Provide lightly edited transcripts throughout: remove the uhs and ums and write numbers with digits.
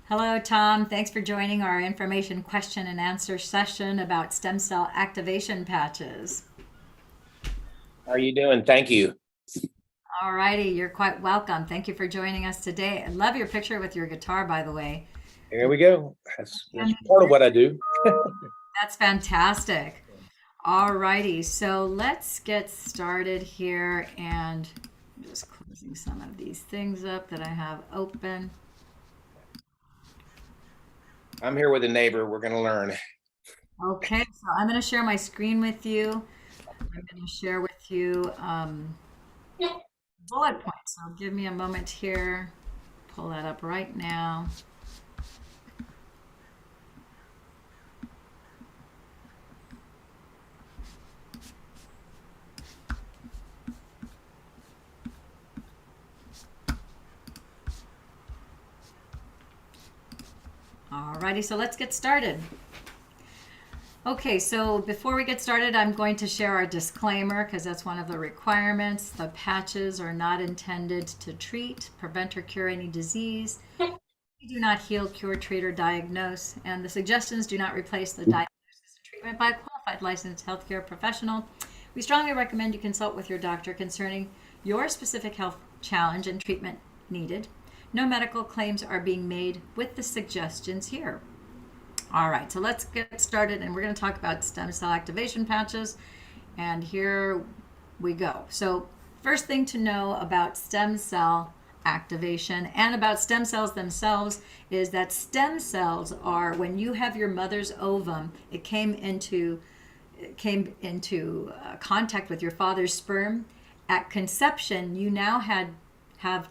Hello, Tom. Thanks for joining our information question and answer session about stem cell activation patches. How are you doing? Thank you. All righty, you're quite welcome. Thank you for joining us today. I love your picture with your guitar, by the way. Here we go. That's And part of what I do. that's fantastic. All righty, so let's get started here and I'm just closing some of these things up that I have open. I'm here with a neighbor. We're going to learn. Okay, so I'm going to share my screen with you. I'm going to share with you bullet points. So give me a moment here. Pull that up right now. Alrighty, so let's get started. Okay, so before we get started, I'm going to share our disclaimer because that's one of the requirements. The patches are not intended to treat, prevent, or cure any disease. They do not heal, cure, treat, or diagnose, and the suggestions do not replace the diagnosis and treatment by a qualified licensed healthcare professional. We strongly recommend you consult with your doctor concerning your specific health challenge and treatment needed. No medical claims are being made with the suggestions here. All right, so let's get started, and we're going to talk about stem cell activation patches. And here we go. So, first thing to know about stem cell activation and about stem cells themselves is that stem cells are, when you have your mother's ovum, it came into contact with your father's sperm. At conception, you now have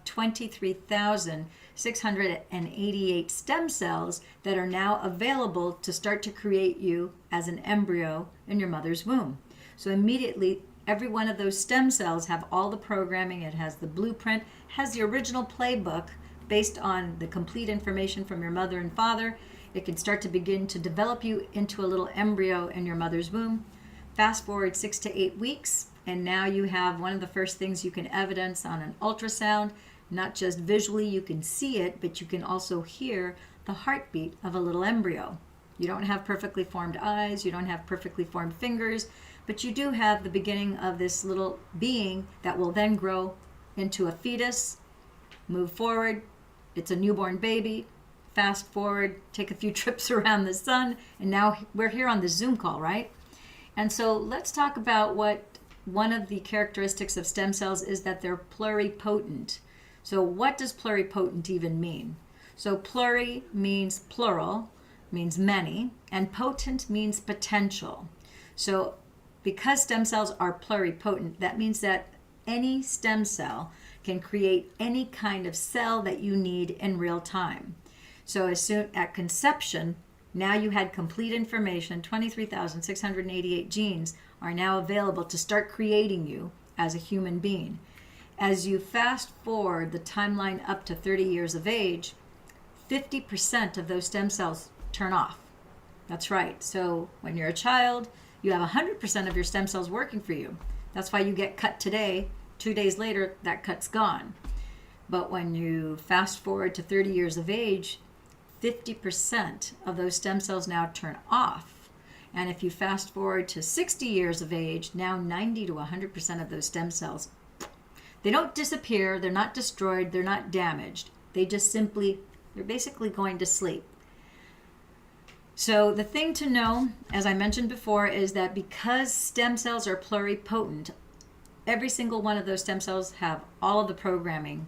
23,688 stem cells that are now available to start to create you as an embryo in your mother's womb. So immediately, every one of those stem cells have all the programming. It has the blueprint, has the original playbook based on the complete information from your mother and father. It can start to begin to develop you into a little embryo in your mother's womb. Fast forward 6 to 8 weeks, and now you have one of the first things you can evidence on an ultrasound. Not just visually, you can see it, but you can also hear the heartbeat of a little embryo. You don't have perfectly formed eyes, you don't have perfectly formed fingers, but you do have the beginning of this little being that will then grow into a fetus, move forward. It's a newborn baby. Fast forward, take a few trips around the sun, and now we're here on the Zoom call, right? And so let's talk about what one of the characteristics of stem cells is, that they're pluripotent. So what does pluripotent even mean? So pluri means plural, means many, and potent means potential. So because stem cells are pluripotent, that means that any stem cell can create any kind of cell that you need in real time. So as soon at conception, now you had complete information. 23,688 genes are now available to start creating you as a human being. As you fast forward the timeline up to 30 years of age, 50% of those stem cells turn off. That's right. So when you're a child, you have 100% of your stem cells working for you. That's why you get cut today. 2 days later, that cut's gone. But when you fast forward to 30 years of age, 50% of those stem cells now turn off. And if you fast forward to 60 years of age, now 90 to 100% of those stem cells, they don't disappear, they're not destroyed, they're not damaged. They're basically going to sleep. So the thing to know, as I mentioned before, is that because stem cells are pluripotent, every single one of those stem cells have all of the programming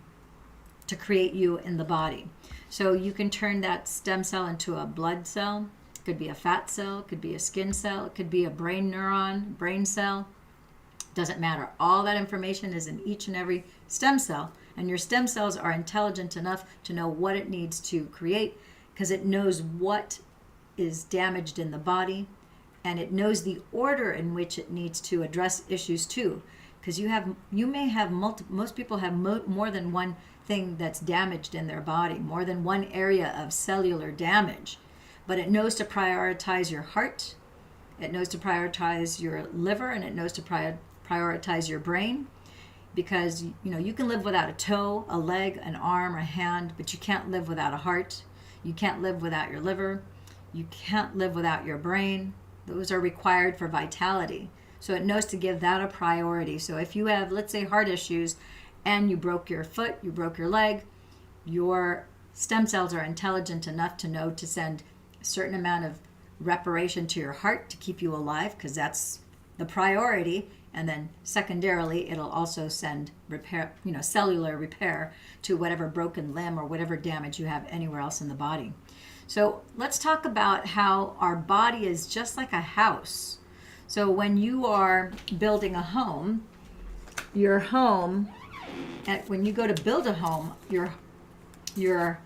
to create you in the body. So you can turn that stem cell into a blood cell. It could be a fat cell, it could be a skin cell, it could be a brain neuron, brain cell. Doesn't matter. All that information is in each and every stem cell, and your stem cells are intelligent enough to know what it needs to create because it knows what is damaged in the body, and it knows the order in which it needs to address issues too. Because most people have more than one thing that's damaged in their body, more than one area of cellular damage. But it knows to prioritize your heart, it knows to prioritize your liver, and it knows to prioritize your brain. Because you can live without a toe, a leg, an arm, a hand, but you can't live without a heart. You can't live without your liver. You can't live without your brain. Those are required for vitality. So it knows to give that a priority. So if you have, let's say, heart issues and you broke your foot, you broke your leg, your stem cells are intelligent enough to know to send a certain amount of reparation to your heart to keep you alive, because that's the priority. And then secondarily, it'll also send repair, cellular repair to whatever broken limb or whatever damage you have anywhere else in the body. So let's talk about how our body is just like a house. So when you are building a home, your home, when you go to build a home, you're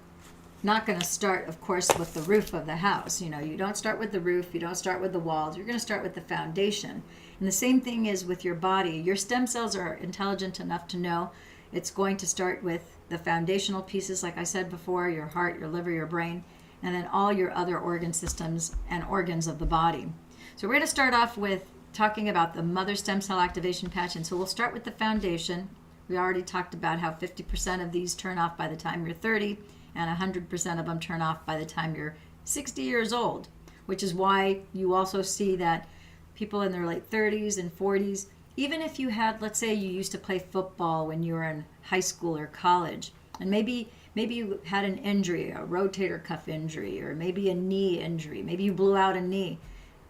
not going to start, of course, with the roof of the house. You don't start with the roof, you don't start with the walls, you're going to start with the foundation. And the same thing is with your body. Your stem cells are intelligent enough to know it's going to start with the foundational pieces, like I said before, your heart, your liver, your brain, and then all your other organ systems and organs of the body. So we're going to start off with talking about the mother stem cell activation patch. And so we'll start with the foundation. We already talked about how 50% of these turn off by the time you're 30, and 100% of them turn off by the time you're 60 years old, which is why you also see that people in their late 30s and 40s, even if you had, let's say you used to play football when you were in high school or college, and maybe you had an injury, a rotator cuff injury, or maybe a knee injury, maybe you blew out a knee,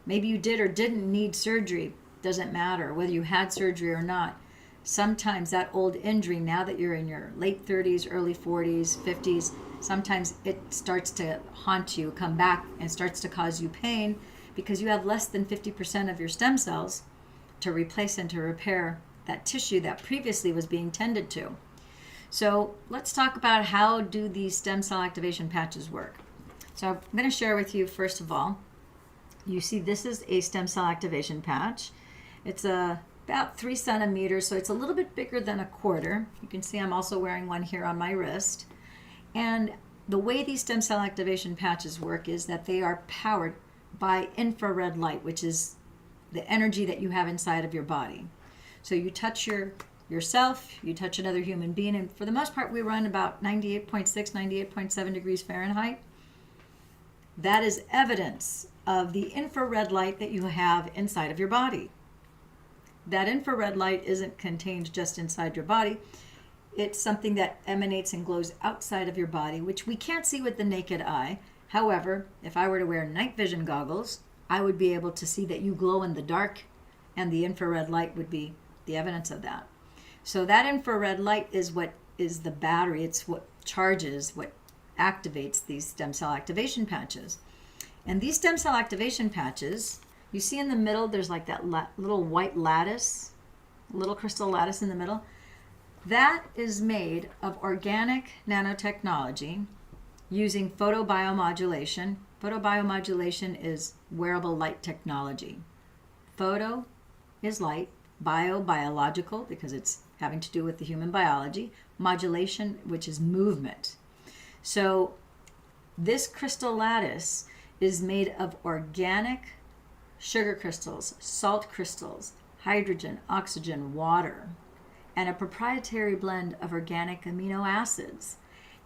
maybe you did or didn't need surgery, doesn't matter whether you had surgery or not. Sometimes that old injury, now that you're in your late 30s, early 40s, 50s, sometimes it starts to haunt you, come back, and starts to cause you pain because you have less than 50% of your stem cells to replace and to repair that tissue that previously was being tended to. So let's talk about how do these stem cell activation patches work. So I'm going to share with you, first of all, you see this is a stem cell activation patch. It's about 3 centimeters, so it's a little bit bigger than a quarter. You can see I'm also wearing one here on my wrist. And the way these stem cell activation patches work is that they are powered by infrared light, which is the energy that you have inside of your body. So you touch yourself, you touch another human being, and for the most part we run about 98.6, 98.7 degrees Fahrenheit. That is evidence of the infrared light that you have inside of your body. That infrared light isn't contained just inside your body. It's something that emanates and glows outside of your body, which we can't see with the naked eye. However, if I were to wear night vision goggles, I would be able to see that you glow in the dark, and the infrared light would be the evidence of that. So that infrared light is what is the battery. It's what charges, what activates these stem cell activation patches. And these stem cell activation patches, you see in the middle, there's like that little white lattice, little crystal lattice in the middle. That is made of organic nanotechnology using photobiomodulation. Photobiomodulation is wearable light technology. Photo is light, biological, because it's having to do with the human biology, modulation, which is movement. So this crystal lattice is made of organic sugar crystals, salt crystals, hydrogen, oxygen, water, and a proprietary blend of organic amino acids.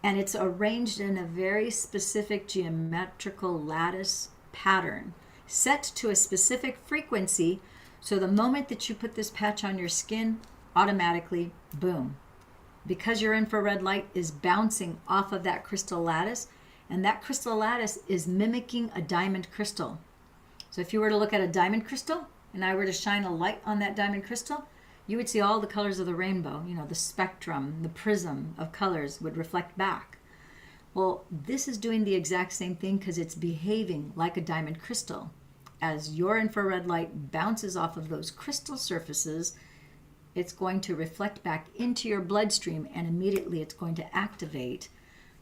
And it's arranged in a very specific geometrical lattice pattern, set to a specific frequency, so the moment that you put this patch on your skin, automatically, boom. Because your infrared light is bouncing off of that crystal lattice, and that crystal lattice is mimicking a diamond crystal. So if you were to look at a diamond crystal, and I were to shine a light on that diamond crystal, you would see all the colors of the rainbow. The spectrum, the prism of colors would reflect back. Well, this is doing the exact same thing because it's behaving like a diamond crystal. As your infrared light bounces off of those crystal surfaces, it's going to reflect back into your bloodstream, and immediately it's going to activate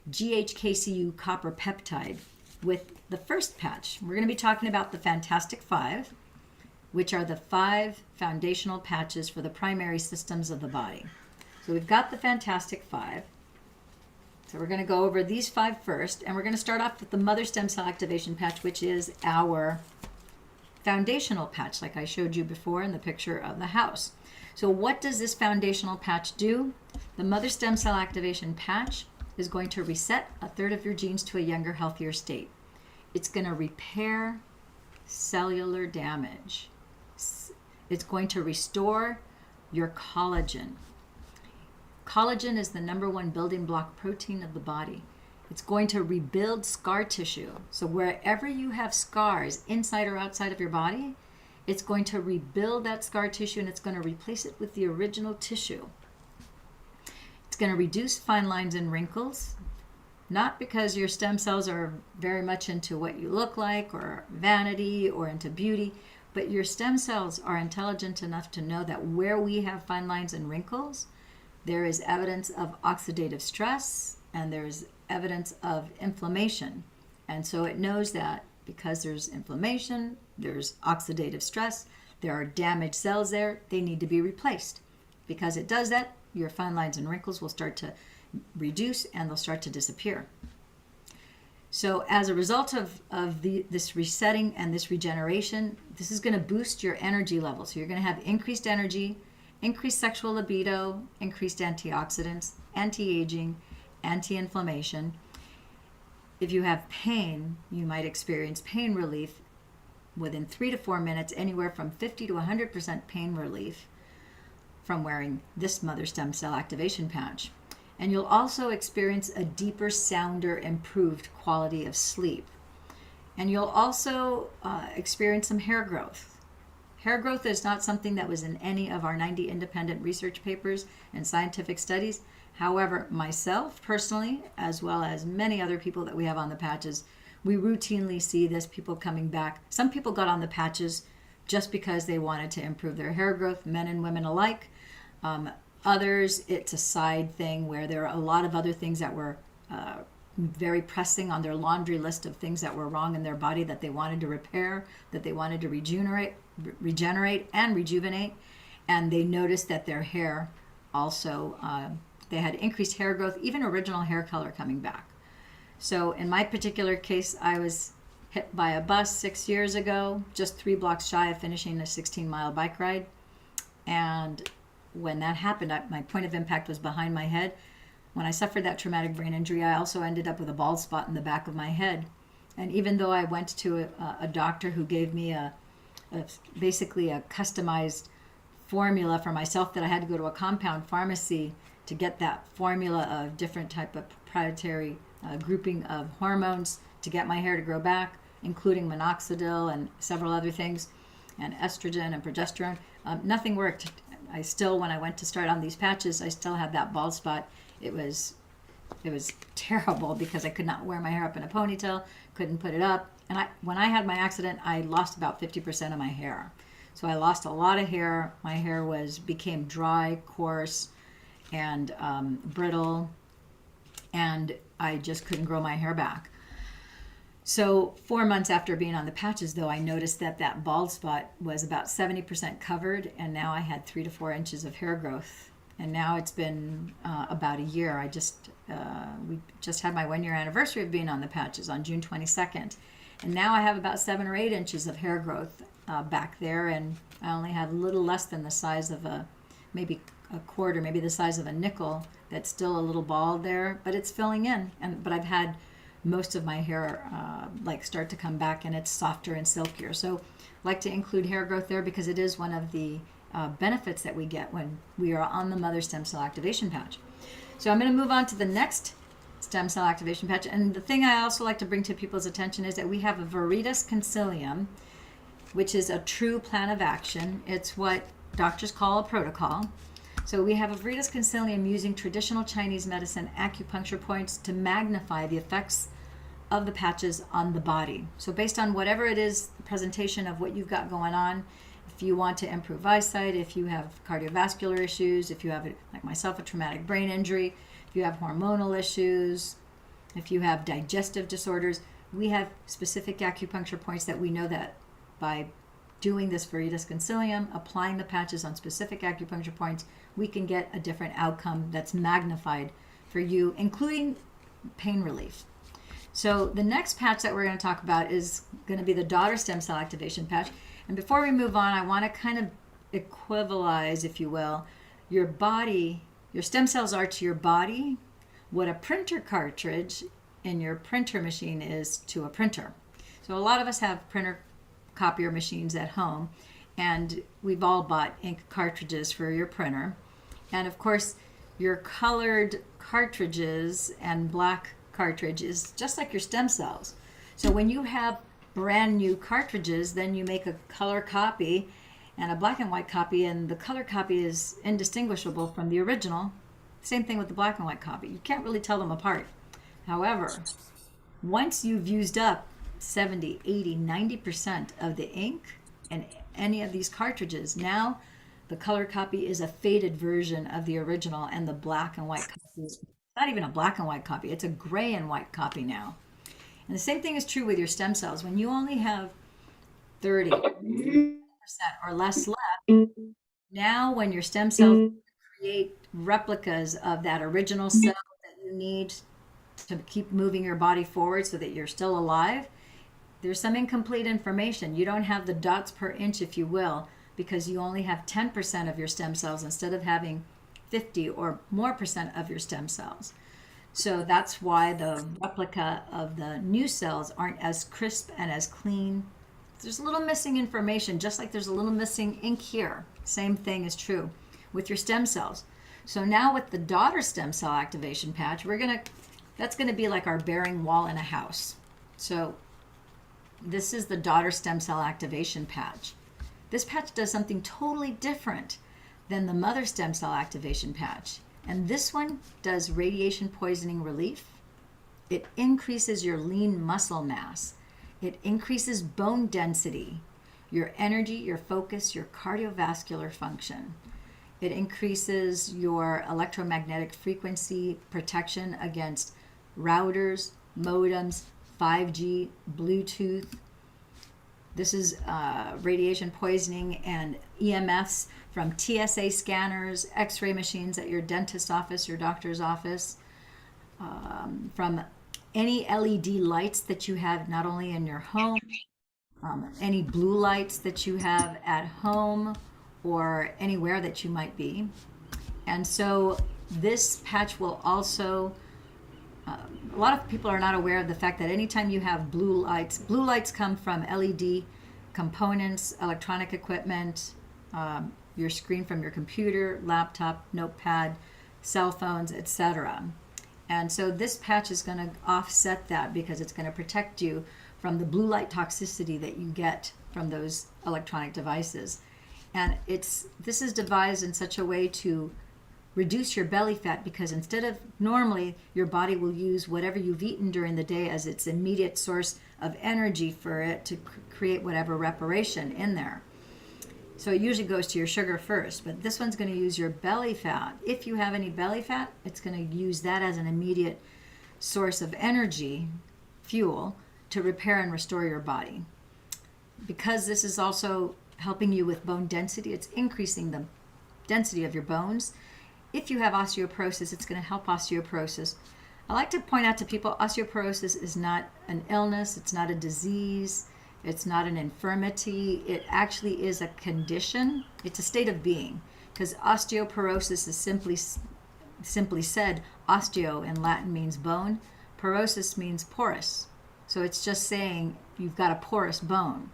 GHKCU copper peptide with the first patch. We're going to be talking about the Fantastic Five, which are the 5 foundational patches for the primary systems of the body. So we've got the Fantastic Five. So we're going to go over these 5 first, and we're going to start off with the mother stem cell activation patch, which is our foundational patch, like I showed you before in the picture of the house. So what does this foundational patch do? The mother stem cell activation patch is going to reset a third of your genes to a younger, healthier state. It's going to repair cellular damage. It's going to restore your collagen. Collagen is the number one building block protein of the body. It's going to rebuild scar tissue. So wherever you have scars, inside or outside of your body, it's going to rebuild that scar tissue and it's going to replace it with the original tissue. It's going to reduce fine lines and wrinkles, not because your stem cells are very much into what you look like or vanity or into beauty, but your stem cells are intelligent enough to know that where we have fine lines and wrinkles, there is evidence of oxidative stress and there's evidence of inflammation. And so it knows that because there's inflammation, there's oxidative stress, there are damaged cells there, they need to be replaced. Because it does that, your fine lines and wrinkles will start to reduce and they'll start to disappear. So as a result of this resetting and this regeneration, this is going to boost your energy level. So you're going to have increased energy, increased sexual libido, increased antioxidants, anti-aging, anti-inflammation. If you have pain, you might experience pain relief within 3 to 4 minutes, anywhere from 50 to 100% pain relief from wearing this mother stem cell activation patch. And you'll also experience a deeper, sounder, improved quality of sleep. And you'll also experience some hair growth. Hair growth is not something that was in any of our 90 independent research papers and scientific studies. However, myself personally, as well as many other people that we have on the patches, we routinely see this, people coming back. Some people got on the patches just because they wanted to improve their hair growth, men and women alike. Others, it's a side thing where there are a lot of other things that were very pressing on their laundry list of things that were wrong in their body that they wanted to repair, that they wanted to regenerate and rejuvenate. And they noticed that their hair also, they had increased hair growth, even original hair color coming back. So in my particular case, I was hit by a bus 6 years ago, just 3 blocks shy of finishing a 16-mile bike ride. And when that happened, my point of impact was behind my head. When I suffered that traumatic brain injury, I also ended up with a bald spot in the back of my head. And even though I went to a doctor who gave me basically a customized formula for myself, that I had to go to a compound pharmacy to get that formula of different type of proprietary grouping of hormones to get my hair to grow back, including minoxidil and several other things, and estrogen and progesterone. Nothing worked. I still, when I went to start on these patches, I still had that bald spot. It was terrible because I could not wear my hair up in a ponytail, couldn't put it up. And when I had my accident, I lost about 50% of my hair. So I lost a lot of hair. My hair became dry, coarse, and brittle, and I just couldn't grow my hair back. So 4 months after being on the patches, though, I noticed that bald spot was about 70% covered, and now I had 3 to 4 inches of hair growth. And now it's been about a year. We just had my 1-year anniversary of being on the patches on June 22nd. And now I have about 7 or 8 inches of hair growth back there, and I only have a little less than the size of maybe a quarter, maybe the size of a nickel. That's still a little bald there, but it's filling in. But I've had most of my hair start to come back, and it's softer and silkier. So I like to include hair growth there because it is one of the benefits that we get when we are on the mother stem cell activation patch. So I'm going to move on to the next stem cell activation patch. And the thing I also like to bring to people's attention is that we have a Veritas Concilium, which is a true plan of action. It's what doctors call a protocol. So we have a Veritas Concilium using traditional Chinese medicine acupuncture points to magnify the effects of the patches on the body. So based on whatever it is, the presentation of what you've got going on, if you want to improve eyesight, if you have cardiovascular issues, if you have, like myself, a traumatic brain injury, if you have hormonal issues, if you have digestive disorders, we have specific acupuncture points that we know that by doing this Veritas Concilium, applying the patches on specific acupuncture points, we can get a different outcome that's magnified for you, including pain relief. So the next patch that we're going to talk about is going to be the daughter stem cell activation patch. And before we move on, I want to kind of equivalize, if you will, your body, your stem cells are to your body what a printer cartridge in your printer machine is to a printer. So a lot of us have printer copier machines at home, and we've all bought ink cartridges for your printer. And of course, your colored cartridges and black cartridge is just like your stem cells. So when you have brand new cartridges, then you make a color copy and a black and white copy, and the color copy is indistinguishable from the original. Same thing with the black and white copy. You can't really tell them apart. However, once you've used up 70, 80, 90% of the ink in any of these cartridges, now the color copy is a faded version of the original, and the black and white copy is not even a black and white copy, it's a gray and white copy now. And the same thing is true with your stem cells. When you only have 30% or less left, now when your stem cells create replicas of that original cell that you need to keep moving your body forward so that you're still alive, there's some incomplete information. You don't have the dots per inch, if you will, because you only have 10% of your stem cells instead of having 50 or more percent of your stem cells. So that's why the replica of the new cells aren't as crisp and as clean. There's a little missing information, just like there's a little missing ink here. Same thing is true with your stem cells. So now with the daughter stem cell activation patch, that's gonna be like our bearing wall in a house. So this is the daughter stem cell activation patch. This patch does something totally different than the mother stem cell activation patch. And this one does radiation poisoning relief. It increases your lean muscle mass. It increases bone density, your energy, your focus, your cardiovascular function. It increases your electromagnetic frequency protection against routers, modems, 5G, Bluetooth. This is radiation poisoning and EMFs from TSA scanners, x-ray machines at your dentist's office, your doctor's office, from any LED lights that you have not only in your home, any blue lights that you have at home or anywhere that you might be. And so this patch will also, a lot of people are not aware of the fact that anytime you have blue lights come from LED components, electronic equipment, your screen from your computer, laptop, notepad, cell phones, etc. And so this patch is going to offset that because it's going to protect you from the blue light toxicity that you get from those electronic devices. And this is devised in such a way to reduce your belly fat, because instead of normally your body will use whatever you've eaten during the day as its immediate source of energy for it to create whatever reparation in there. So it usually goes to your sugar first, but this one's going to use your belly fat. If you have any belly fat, it's going to use that as an immediate source of energy, fuel, to repair and restore your body. Because this is also helping you with bone density, it's increasing the density of your bones. If you have osteoporosis, it's going to help osteoporosis. I like to point out to people, osteoporosis is not an illness, it's not a disease, it's not an infirmity. It actually is a condition. It's a state of being, because osteoporosis is simply said, osteo in Latin means bone, porosis means porous. So it's just saying you've got a porous bone.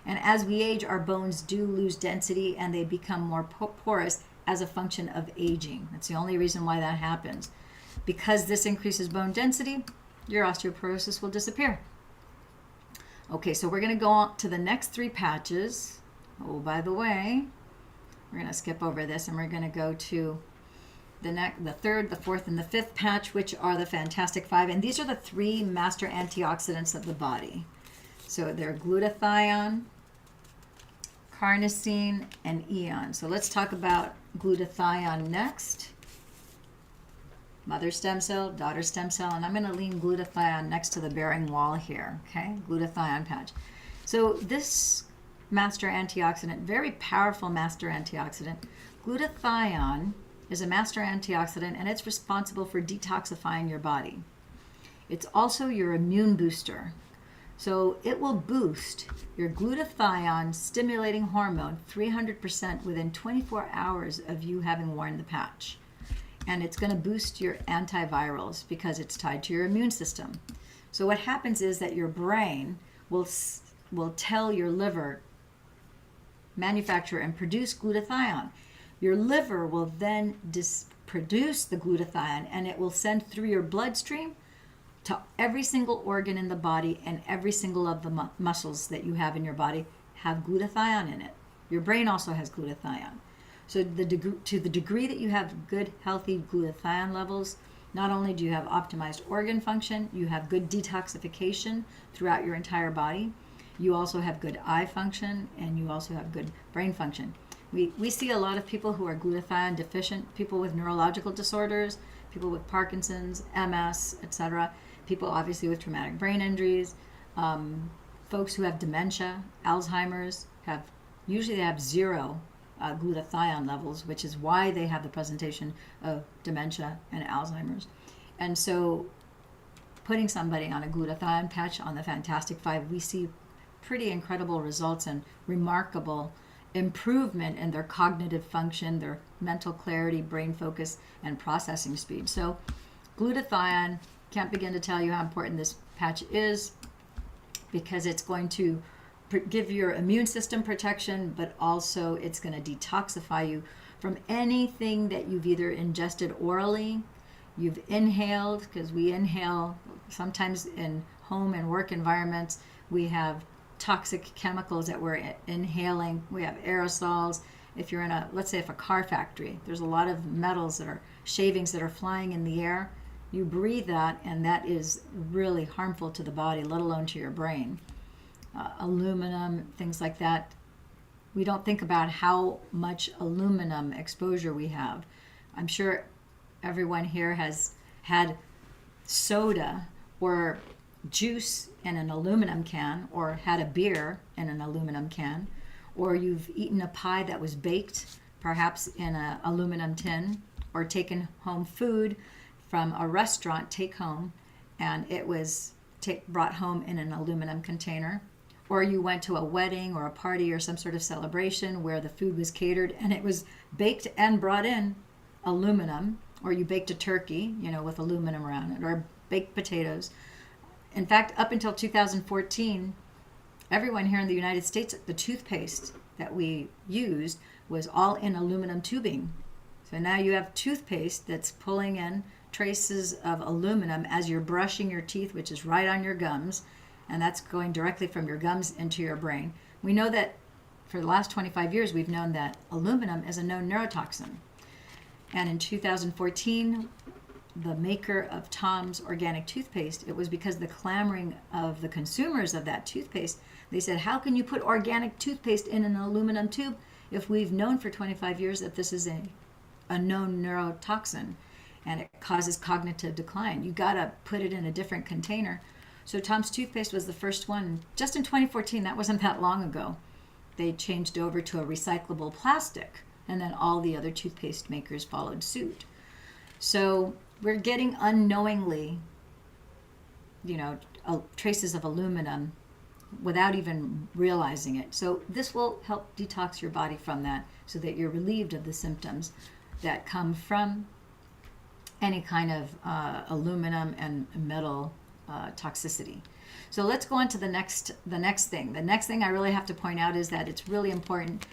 And as we age, our bones do lose density and they become more porous as a function of aging. That's the only reason why that happens. Because this increases bone density, your osteoporosis will disappear. Okay, so we're going to go on to the next three patches. Oh, by the way, we're going to skip over this and we're going to go to the third, the fourth, and the fifth patch, which are the Fantastic Five. And these are the three master antioxidants of the body. So they're glutathione, carnosine, and eon. So let's talk about glutathione next. Mother stem cell, daughter stem cell, and I'm going to lean glutathione next to the bearing wall here, okay? Glutathione patch. So this master antioxidant, very powerful master antioxidant, glutathione is a master antioxidant, and it's responsible for detoxifying your body. It's also your immune booster. So it will boost your glutathione stimulating hormone 300% within 24 hours of you having worn the patch. and it's going to boost your antivirals because it's tied to your immune system. So what happens is that your brain will tell your liver, manufacture and produce glutathione. Your liver will then produce the glutathione, and it will send through your bloodstream to every single organ in the body, and every single of the muscles that you have in your body have glutathione in it. Your brain also has glutathione. So to the degree that you have good, healthy glutathione levels, not only do you have optimized organ function, you have good detoxification throughout your entire body, you also have good eye function, and you also have good brain function. We see a lot of people who are glutathione deficient, people with neurological disorders, people with Parkinson's, MS, etc., people obviously with traumatic brain injuries, folks who have dementia, Alzheimer's, usually they have zero glutathione levels, which is why they have the presentation of dementia and Alzheimer's. And so putting somebody on a glutathione patch on the Fantastic Five, we see pretty incredible results and remarkable improvement in their cognitive function, their mental clarity, brain focus, and processing speed. So glutathione, can't begin to tell you how important this patch is, because it's going to give your immune system protection, but also it's going to detoxify you from anything that you've either ingested orally, you've inhaled, because we inhale sometimes in home and work environments. We have toxic chemicals that we're inhaling. We have aerosols. If you're in let's say if a car factory, there's a lot of metals that are shavings that are flying in the air. You breathe that, and that is really harmful to the body, let alone to your brain. Aluminum, things like that. We don't think about how much aluminum exposure we have. I'm sure everyone here has had soda or juice in an aluminum can, or had a beer in an aluminum can, or you've eaten a pie that was baked perhaps in an aluminum tin, or taken home food from a restaurant take home, and it was brought home in an aluminum container. Or you went to a wedding or a party or some sort of celebration where the food was catered and it was baked and brought in aluminum, or you baked a turkey, with aluminum around it, or baked potatoes. In fact, up until 2014, everyone here in the United States, the toothpaste that we used was all in aluminum tubing. So now you have toothpaste that's pulling in traces of aluminum as you're brushing your teeth, which is right on your gums, and that's going directly from your gums into your brain. We know that for the last 25 years, we've known that aluminum is a known neurotoxin. And in 2014, the maker of Tom's organic toothpaste, it was because the clamoring of the consumers of that toothpaste, they said, how can you put organic toothpaste in an aluminum tube if we've known for 25 years that this is a known neurotoxin and it causes cognitive decline? You got to put it in a different container. So Tom's toothpaste was the first one. Just in 2014, that wasn't that long ago, they changed over to a recyclable plastic, and then all the other toothpaste makers followed suit. So we're getting unknowingly, traces of aluminum without even realizing it. So this will help detox your body from that, so that you're relieved of the symptoms that come from any kind of aluminum and metal toxicity. So let's go on to the next thing. The next thing I really have to point out is that it's really important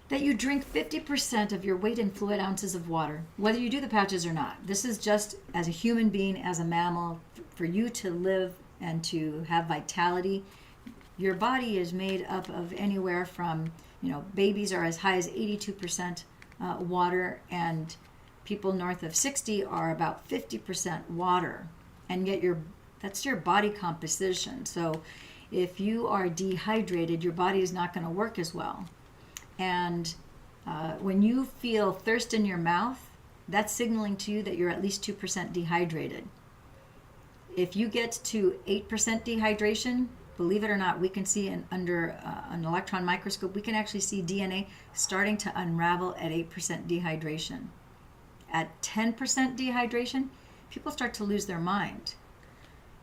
that you drink 50% of your weight in fluid ounces of water, whether you do the patches or not. This is just as a human being, as a mammal, for you to live and to have vitality. Your body is made up of anywhere from, babies are as high as 82% water, and people north of 60 are about 50% water. And yet that's your body composition. So if you are dehydrated, your body is not going to work as well. And when you feel thirst in your mouth, that's signaling to you that you're at least 2% dehydrated. If you get to 8% dehydration, believe it or not, we can see under an electron microscope, we can actually see DNA starting to unravel at 8% dehydration. At 10% dehydration, people start to lose their mind.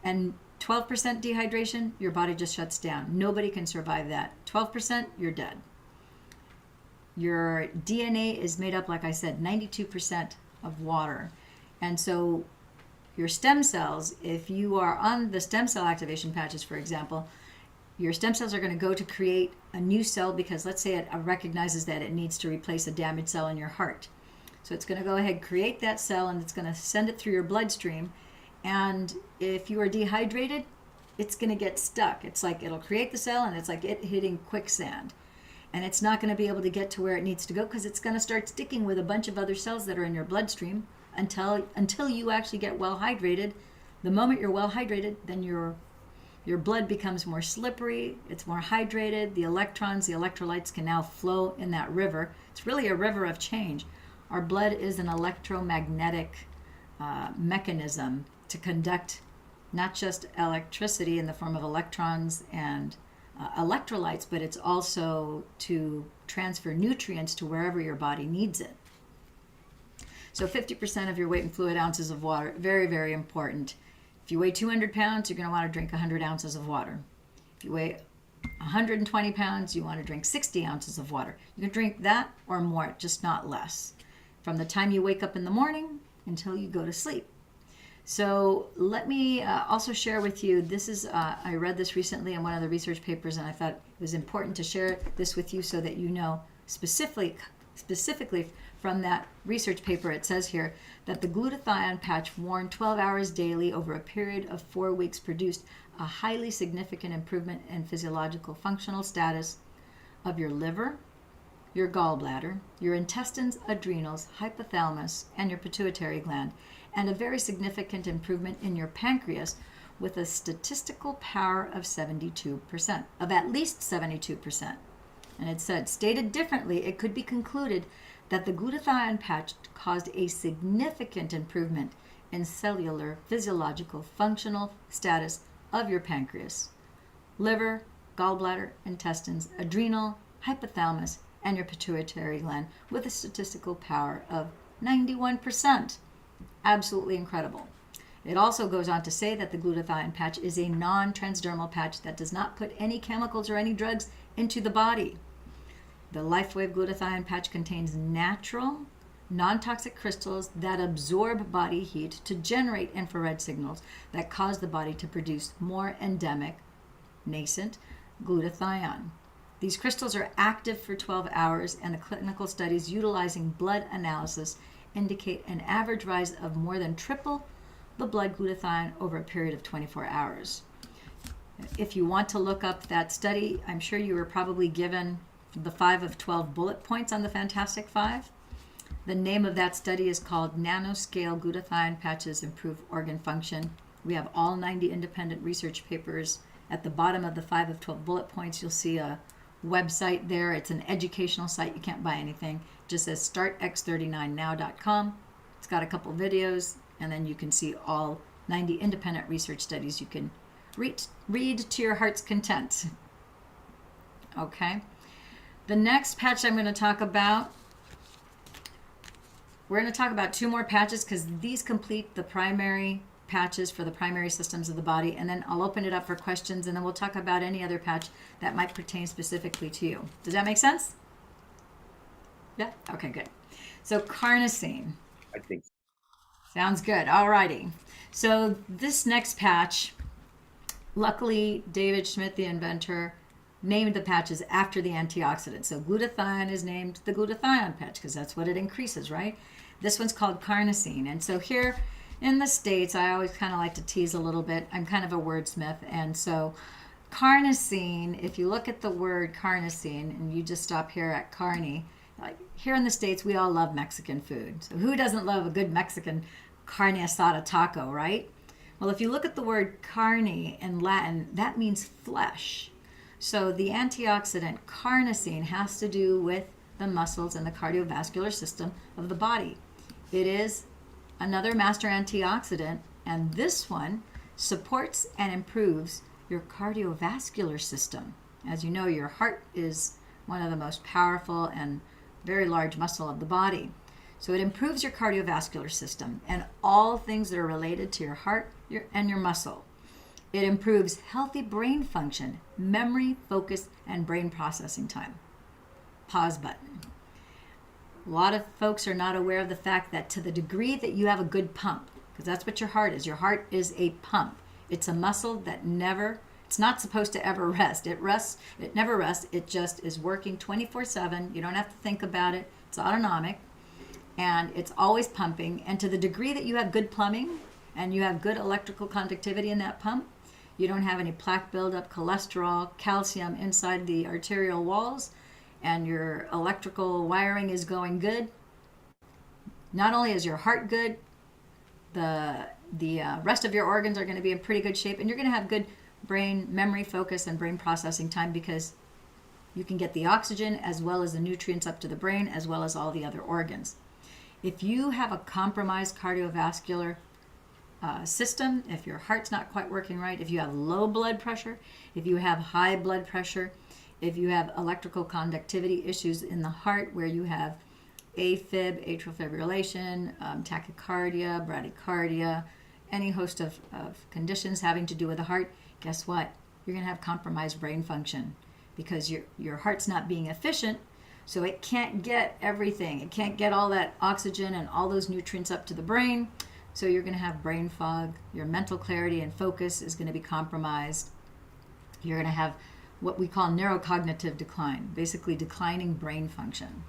And 12% dehydration, your body just shuts down. Nobody can survive that. 12%, you're dead. Your DNA is made up, like I said, 92% of water. And so your stem cells, if you are on the stem cell activation patches, for example, your stem cells are going to go to create a new cell because let's say it recognizes that it needs to replace a damaged cell in your heart. So it's going to go ahead, create that cell, and it's going to send it through your bloodstream. And if you are dehydrated, it's going to get stuck. It's like it'll create the cell and it's like it hitting quicksand. And it's not going to be able to get to where it needs to go because it's going to start sticking with a bunch of other cells that are in your bloodstream until you actually get well hydrated. The moment you're well hydrated, then your blood becomes more slippery, it's more hydrated, the electrons, the electrolytes can now flow in that river. It's really a river of change. Our blood is an electromagnetic mechanism to conduct not just electricity in the form of electrons and electrolytes, but it's also to transfer nutrients to wherever your body needs it. So 50% of your weight in fluid ounces of water, very, very important. If you weigh 200 pounds, you're going to want to drink 100 ounces of water. If you weigh 120 pounds, you want to drink 60 ounces of water. You can drink that or more, just not less, from the time you wake up in the morning until you go to sleep. So let me also share with you, this is, I read this recently in one of the research papers, and I thought it was important to share this with you so that you know specifically from that research paper. It says here that the glutathione patch worn 12 hours daily over a period of 4 weeks produced a highly significant improvement in physiological functional status of your liver, your gallbladder, your intestines, adrenals, hypothalamus, and your pituitary gland, and a very significant improvement in your pancreas with a statistical power of 72%, of at least 72%. And it said, stated differently, it could be concluded that the glutathione patch caused a significant improvement in cellular, physiological, functional status of your pancreas, liver, gallbladder, intestines, adrenal, hypothalamus, and your pituitary gland with a statistical power of 91%. Absolutely incredible. It also goes on to say that the glutathione patch is a non-transdermal patch that does not put any chemicals or any drugs into the body. The LifeWave glutathione patch contains natural, non-toxic crystals that absorb body heat to generate infrared signals that cause the body to produce more endemic, nascent glutathione. These crystals are active for 12 hours, and the clinical studies utilizing blood analysis indicate an average rise of more than triple the blood glutathione over a period of 24 hours. If you want to look up that study, I'm sure you were probably given the 5 of 12 bullet points on the Fantastic Five. The name of that study is called Nanoscale Glutathione Patches Improve Organ Function. We have all 90 independent research papers. At the bottom of the 5 of 12 bullet points, you'll see a website there. It's an educational site. You can't buy anything. It just says startx39now.com. It's got a couple videos, and then you can see all 90 independent research studies you can read to your heart's content. Okay. The next patch I'm going to talk about, we're going to talk about 2 more patches because these complete the primary patches for the primary systems of the body, and then I'll open it up for questions, and then we'll talk about any other patch that might pertain specifically to you. Does that make sense? Yeah? Okay, good. So carnosine. I think. Sounds good. Alrighty. So this next patch, luckily David Schmidt, the inventor, named the patches after the antioxidant. So glutathione is named the glutathione patch because that's what it increases, right? This one's called carnosine. And so here in the States, I always kind of like to tease a little bit. I'm kind of a wordsmith. And so carnosine, if you look at the word carnosine and you just stop here at carne, like here in the States, we all love Mexican food. So who doesn't love a good Mexican carne asada taco, right? Well, if you look at the word carne in Latin, that means flesh. So the antioxidant carnosine has to do with the muscles and the cardiovascular system of the body. It is another master antioxidant, and this one supports and improves your cardiovascular system. As you know, your heart is one of the most powerful and very large muscle of the body. So it improves your cardiovascular system and all things that are related to your heart and your muscle. It improves healthy brain function, memory, focus, and brain processing time. Pause button. A lot of folks are not aware of the fact that to the degree that you have a good pump, because that's what your heart is a pump. It's a muscle that it's not supposed to ever rest. It never rests. It just is working 24/7. You don't have to think about it. It's autonomic and it's always pumping. And to the degree that you have good plumbing and you have good electrical conductivity in that pump, you don't have any plaque buildup, cholesterol, calcium inside the arterial walls, and your electrical wiring is going good. Not only is your heart good, the rest of your organs are going to be in pretty good shape, and you're going to have good brain memory, focus, and brain processing time because you can get the oxygen as well as the nutrients up to the brain as well as all the other organs. If you have a compromised cardiovascular system, if your heart's not quite working right, if you have low blood pressure, if you have high blood pressure, if you have electrical conductivity issues in the heart where you have AFib, atrial fibrillation, tachycardia, bradycardia, any host of conditions having to do with the heart, guess what? You're going to have compromised brain function because your heart's not being efficient, so it can't get everything. It can't get all that oxygen and all those nutrients up to the brain, so you're going to have brain fog. Your mental clarity and focus is going to be compromised. You're going to have what we call neurocognitive decline, basically declining brain function.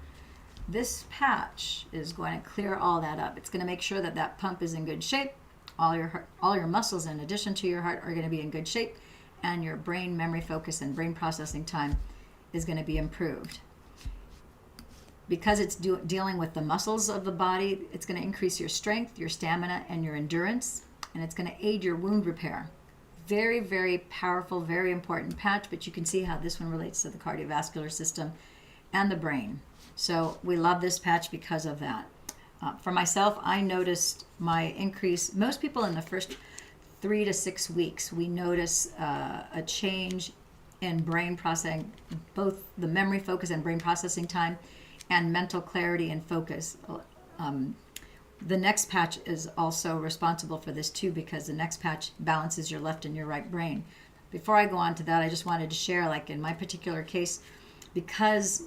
This patch is going to clear all that up. It's going to make sure that that pump is in good shape. All your muscles, in addition to your heart, are going to be in good shape, and your brain memory, focus, and brain processing time is going to be improved. Because it's dealing with the muscles of the body, it's going to increase your strength, your stamina, and your endurance, and it's going to aid your wound repair. Very, very powerful, very important patch, but you can see how this one relates to the cardiovascular system and the brain. So we love this patch because of that. For myself, I noticed my increase. Most people in the first 3 to 6 weeks, we notice a change in brain processing, both the memory, focus, and brain processing time, and mental clarity and focus. The next patch is also responsible for this too, because the next patch balances your left and your right brain. Before I go on to that, I just wanted to share, like in my particular case, because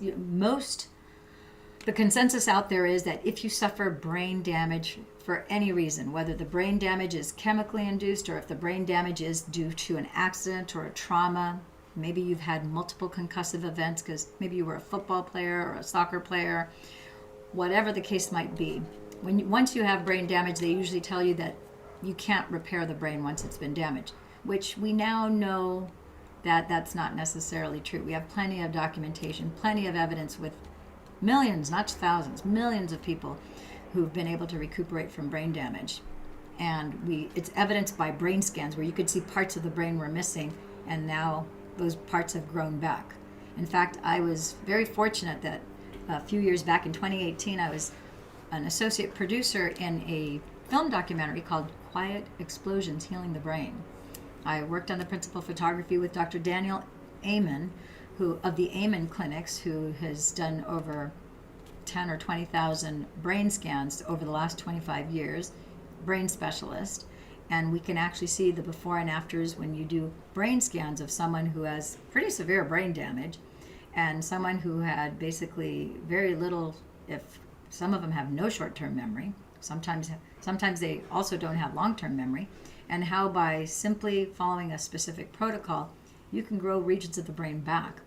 the consensus out there is that if you suffer brain damage for any reason, whether the brain damage is chemically induced or if the brain damage is due to an accident or a trauma, maybe you've had multiple concussive events because maybe you were a football player or a soccer player, whatever the case might be. Once you have brain damage, they usually tell you that you can't repair the brain once it's been damaged, which we now know that that's not necessarily true. We have plenty of documentation, plenty of evidence with millions, not thousands, millions of people who've been able to recuperate from brain damage. And it's evidenced by brain scans where you could see parts of the brain were missing, and now those parts have grown back. In fact, I was very fortunate that a few years back in 2018, I was an associate producer in a film documentary called Quiet Explosions Healing the Brain. I worked on the principal photography with Dr. Daniel Amen, who of the Amen Clinics, who has done over 10 or 20,000 brain scans over the last 25 years, brain specialist. And we can actually see the before and afters when you do brain scans of someone who has pretty severe brain damage and someone who had basically very little, if some of them have no short-term memory, sometimes they also don't have long-term memory, and how by simply following a specific protocol, you can grow regions of the brain back.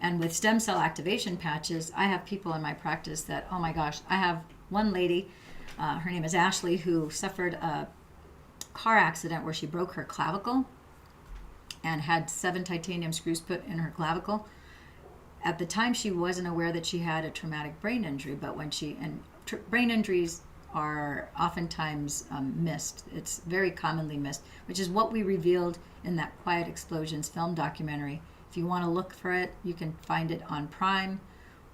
And with stem cell activation patches, I have people in my practice that, oh my gosh, I have one lady, her name is Ashley, who suffered a car accident where she broke her clavicle and had 7 titanium screws put in her clavicle. At the time, she wasn't aware that she had a traumatic brain injury, but brain injuries are oftentimes missed. It's very commonly missed, which is what we revealed in that Quiet Explosions film documentary. If you want to look for it, you can find it on Prime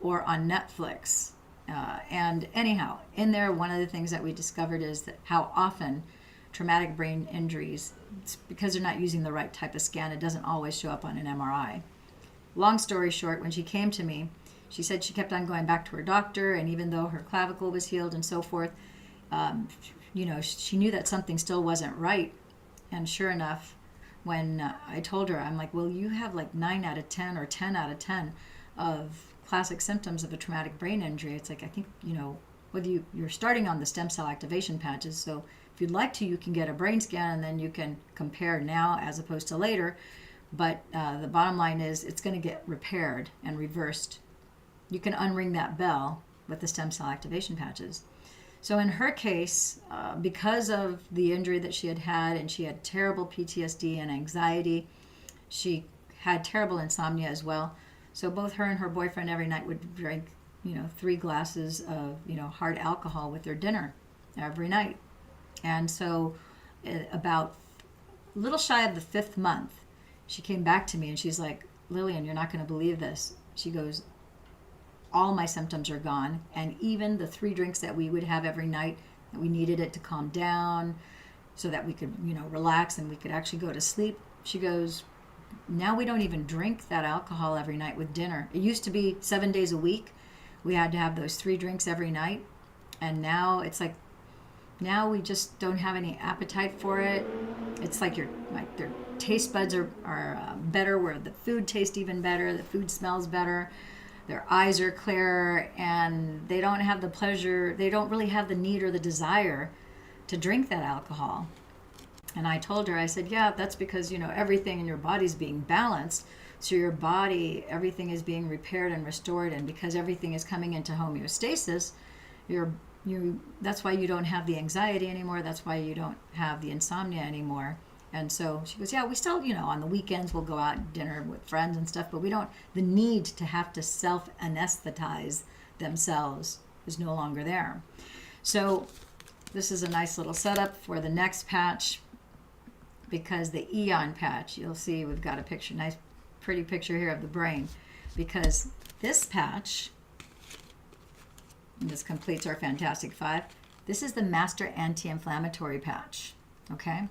or on Netflix. And anyhow, in there, one of the things that we discovered is that how often traumatic brain injuries, because they're not using the right type of scan, it doesn't always show up on an MRI. Long story short, when she came to me, she said she kept on going back to her doctor, and even though her clavicle was healed and so forth, she knew that something still wasn't right. And sure enough, when I told her, I'm like, well, you have like 9 out of 10 or 10 out of 10 of classic symptoms of a traumatic brain injury. It's like, I think, whether you're starting on the stem cell activation patches, so if you'd like to, you can get a brain scan and then you can compare now as opposed to later. But the bottom line is it's going to get repaired and reversed. You can unring that bell with the stem cell activation patches. So in her case, because of the injury that she had, and she had terrible PTSD and anxiety, she had terrible insomnia as well. So both her and her boyfriend every night would drink, 3 glasses of, hard alcohol with their dinner every night. And so about a little shy of the 5th month, she came back to me and she's like, Lillian, you're not going to believe this. She goes, all my symptoms are gone. And even the 3 drinks that we would have every night, that we needed it to calm down so that we could, relax and we could actually go to sleep. She goes, now we don't even drink that alcohol every night with dinner. It used to be 7 days a week. We had to have those 3 drinks every night. And now it's like, now we just don't have any appetite for it. It's like their taste buds are better, where the food tastes even better, the food smells better, their eyes are clearer, and they don't have the pleasure, they don't really have the need or the desire to drink that alcohol. And I told her, I said, yeah, that's because, everything in your body's being balanced. So your body, everything is being repaired and restored, and because everything is coming into homeostasis, that's why you don't have the anxiety anymore. That's why you don't have the insomnia anymore. And so she goes, yeah, we still, on the weekends we'll go out and dinner with friends and stuff, but we don't, the need to have to self-anesthetize themselves is no longer there. So this is a nice little setup for the next patch, because the Eon patch, you'll see we've got a picture, nice pretty picture here of the brain, because this patch, and this completes our Fantastic Five. This is the Master Anti-Inflammatory patch, okay?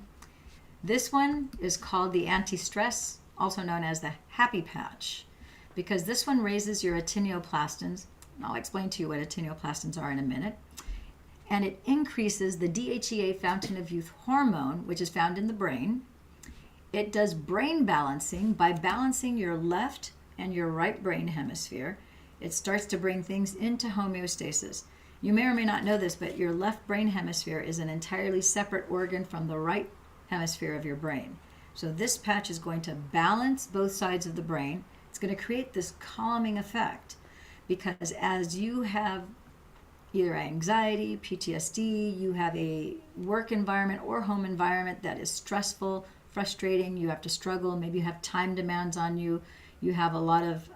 This one is called the Anti-Stress, also known as the Happy patch, because this one raises your actinioplastins. I'll explain to you what actinioplastins are in a minute. And it increases the DHEA fountain of youth hormone, which is found in the brain. It does brain balancing by balancing your left and your right brain hemisphere. It starts to bring things into homeostasis. You may or may not know this, but your left brain hemisphere is an entirely separate organ from the right hemisphere of your brain. So this patch is going to balance both sides of the brain. It's going to create this calming effect, because as you have either anxiety, PTSD, you have a work environment or home environment that is stressful, frustrating, you have to struggle, maybe you have time demands on you, you have a lot of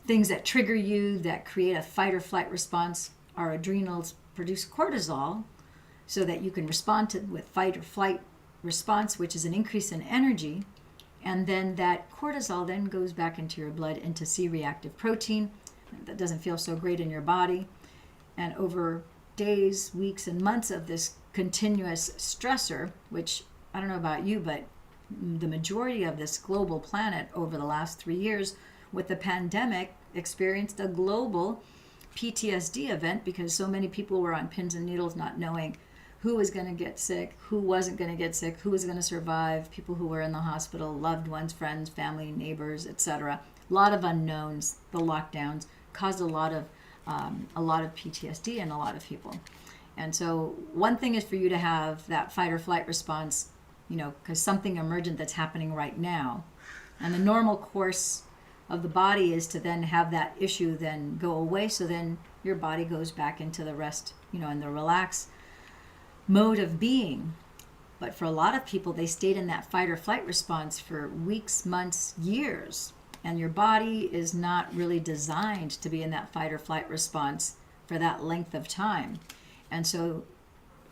things that trigger you that create a fight or flight response. Our adrenals produce cortisol so that you can respond to with fight or flight response, which is an increase in energy. And then that cortisol then goes back into your blood into C-reactive protein. That doesn't feel so great in your body. And over days, weeks, and months of this continuous stressor, which I don't know about you, but the majority of this global planet over the last 3 years with the pandemic experienced a global PTSD event, because so many people were on pins and needles not knowing who was going to get sick, who wasn't going to get sick, who was going to survive, people who were in the hospital, loved ones, friends, family, neighbors, etc. A lot of unknowns. The lockdowns caused a lot of PTSD in a lot of people. And so one thing is for you to have that fight or flight response, because something emergent that's happening right now. And the normal course of the body is to then have that issue then go away, so then your body goes back into the rest, in the relaxed mode of being. But for a lot of people, they stayed in that fight or flight response for weeks, months, years. And your body is not really designed to be in that fight or flight response for that length of time. And so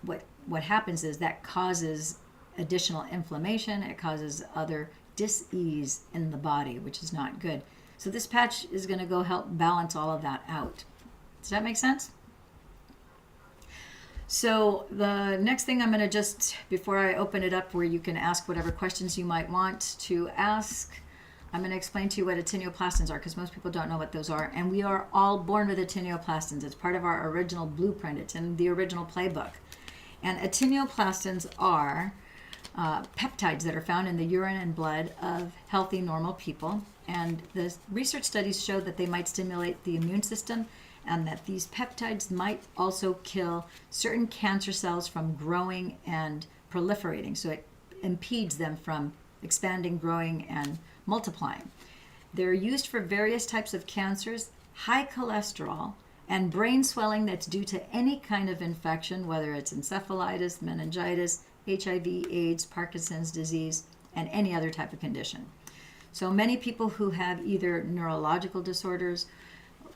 what happens is that causes additional inflammation. It causes other dis-ease in the body, which is not good. So this patch is going to go help balance all of that out. Does that make sense? So the next thing I'm going to just, before I open it up where you can ask whatever questions you might want to ask, I'm going to explain to you what actinioplastins are, because most people don't know what those are. And we are all born with actinioplastins. It's part of our original blueprint. It's in the original playbook. And actinioplastins are peptides that are found in the urine and blood of healthy, normal people. And the research studies show that they might stimulate the immune system and that these peptides might also kill certain cancer cells from growing and proliferating. So it impedes them from expanding, growing, and multiplying. They're used for various types of cancers, high cholesterol, and brain swelling that's due to any kind of infection, whether it's encephalitis, meningitis, HIV, AIDS, Parkinson's disease, and any other type of condition. So many people who have either neurological disorders,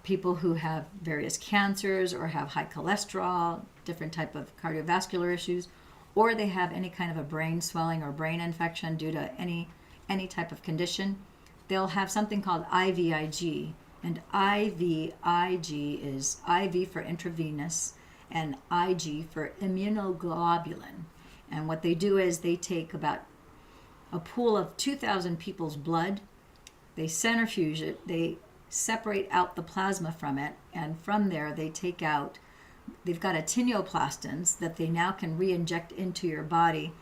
people who have various cancers or have high cholesterol, different type of cardiovascular issues, or they have any kind of a brain swelling or brain infection due to any type of condition, they'll have something called IVIG. And IVIG is IV for intravenous and IG for immunoglobulin. And what they do is they take about a pool of 2,000 people's blood, they centrifuge it, they separate out the plasma from it, and from there they take out, they've got actinoplastins that they now can re-inject into your body,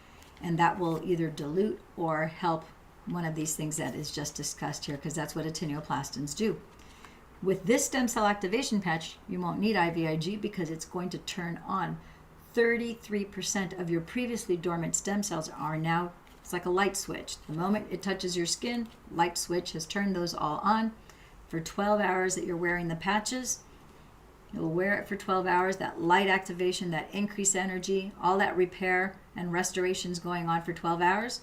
and that will either dilute or help one of these things that is just discussed here, because that's what actinoplastins do. With this stem cell activation patch, you won't need IVIG because it's going to turn on 33% of your previously dormant stem cells are now, it's like a light switch. The moment it touches your skin, light switch has turned those all on. For 12 hours that you're wearing the patches, you'll wear it for 12 hours, that light activation, that increased energy, all that repair and restoration is going on for 12 hours.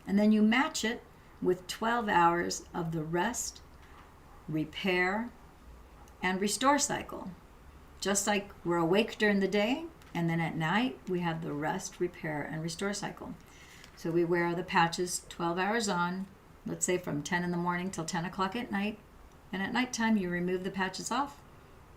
And then you match it with 12 hours of the rest, repair, and restore cycle. Just like we're awake during the day, and then at night we have the rest, repair, and restore cycle. So we wear the patches 12 hours on, let's say from 10 in the morning till 10 o'clock at night. And at nighttime you remove the patches off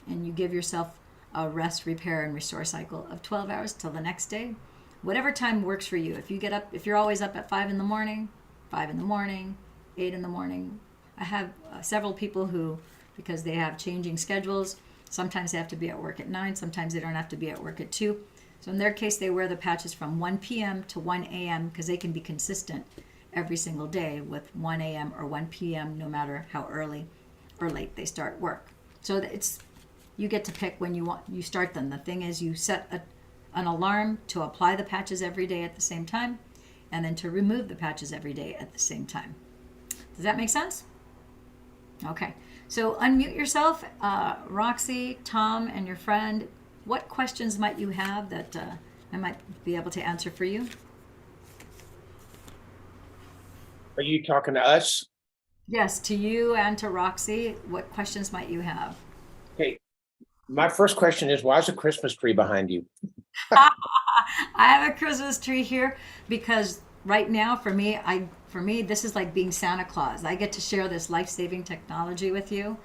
and you give yourself a rest, repair, and restore cycle of 12 hours till the next day. Whatever time works for you. If you get up, if you're always up at 5 in the morning, 5 in the morning, 8 in the morning. I have several people who, because they have changing schedules, sometimes they have to be at work at 9, sometimes they don't have to be at work at 2. So in their case, they wear the patches from 1 p.m. to 1 a.m. because they can be consistent every single day with 1 a.m. or 1 p.m. no matter how early or late they start work. So it's, you get to pick when you start them. The thing is, you set an alarm to apply the patches every day at the same time, and then to remove the patches every day at the same time. Does that make sense? Okay, so unmute yourself, Roxy, Tom, and your friend. What questions might you have that I might be able to answer for you? Are you talking to us? Yes, to you and to Roxy. What questions might you have? Okay. My first question is, why is a Christmas tree behind you? I have a Christmas tree here because right now for me this is like being Santa Claus. I get to share this life-saving technology with you,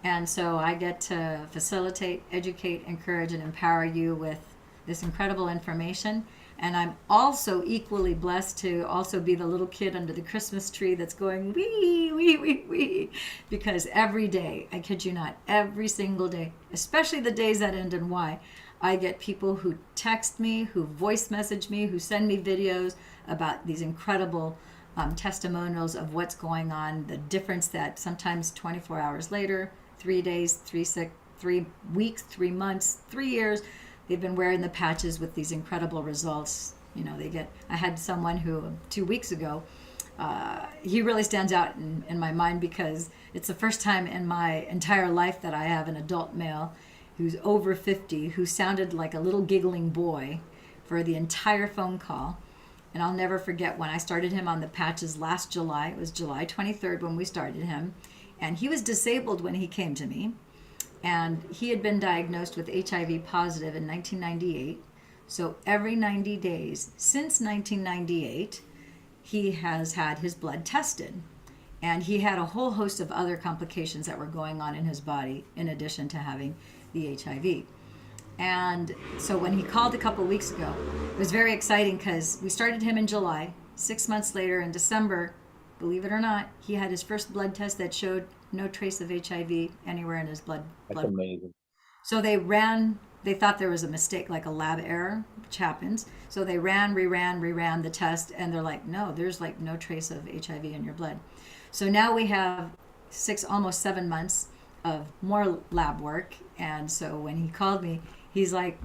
and so I get to facilitate, educate, encourage, and empower you with this incredible information. And I'm also equally blessed to also be the little kid under the Christmas tree that's going wee, wee, wee, wee. Because every day, I kid you not, every single day, especially the days that end in Y, I get people who text me, who voice message me, who send me videos about these incredible testimonials of what's going on, the difference that sometimes 24 hours later, 3 days, 3 weeks, 3 months, 3 years, they've been wearing the patches with these incredible results. You know, I had someone who 2 weeks ago, he really stands out in my mind because it's the first time in my entire life that I have an adult male who's over 50 who sounded like a little giggling boy for the entire phone call. And I'll never forget when I started him on the patches last July. It was July 23rd when we started him. And he was disabled when he came to me. And he had been diagnosed with HIV positive in 1998. So every 90 days since 1998, he has had his blood tested. And he had a whole host of other complications that were going on in his body in addition to having the HIV. And so when he called a couple weeks ago, it was very exciting because we started him in July. 6 months later, in December, believe it or not, he had his first blood test that showed no trace of HIV anywhere in his blood. That's amazing. So they ran they thought there was a mistake, like a lab error, which happens. So they reran the test, and they're like, no, there's like no trace of HIV in your blood. So now we have almost 7 months of more lab work. And so when he called me, he's like,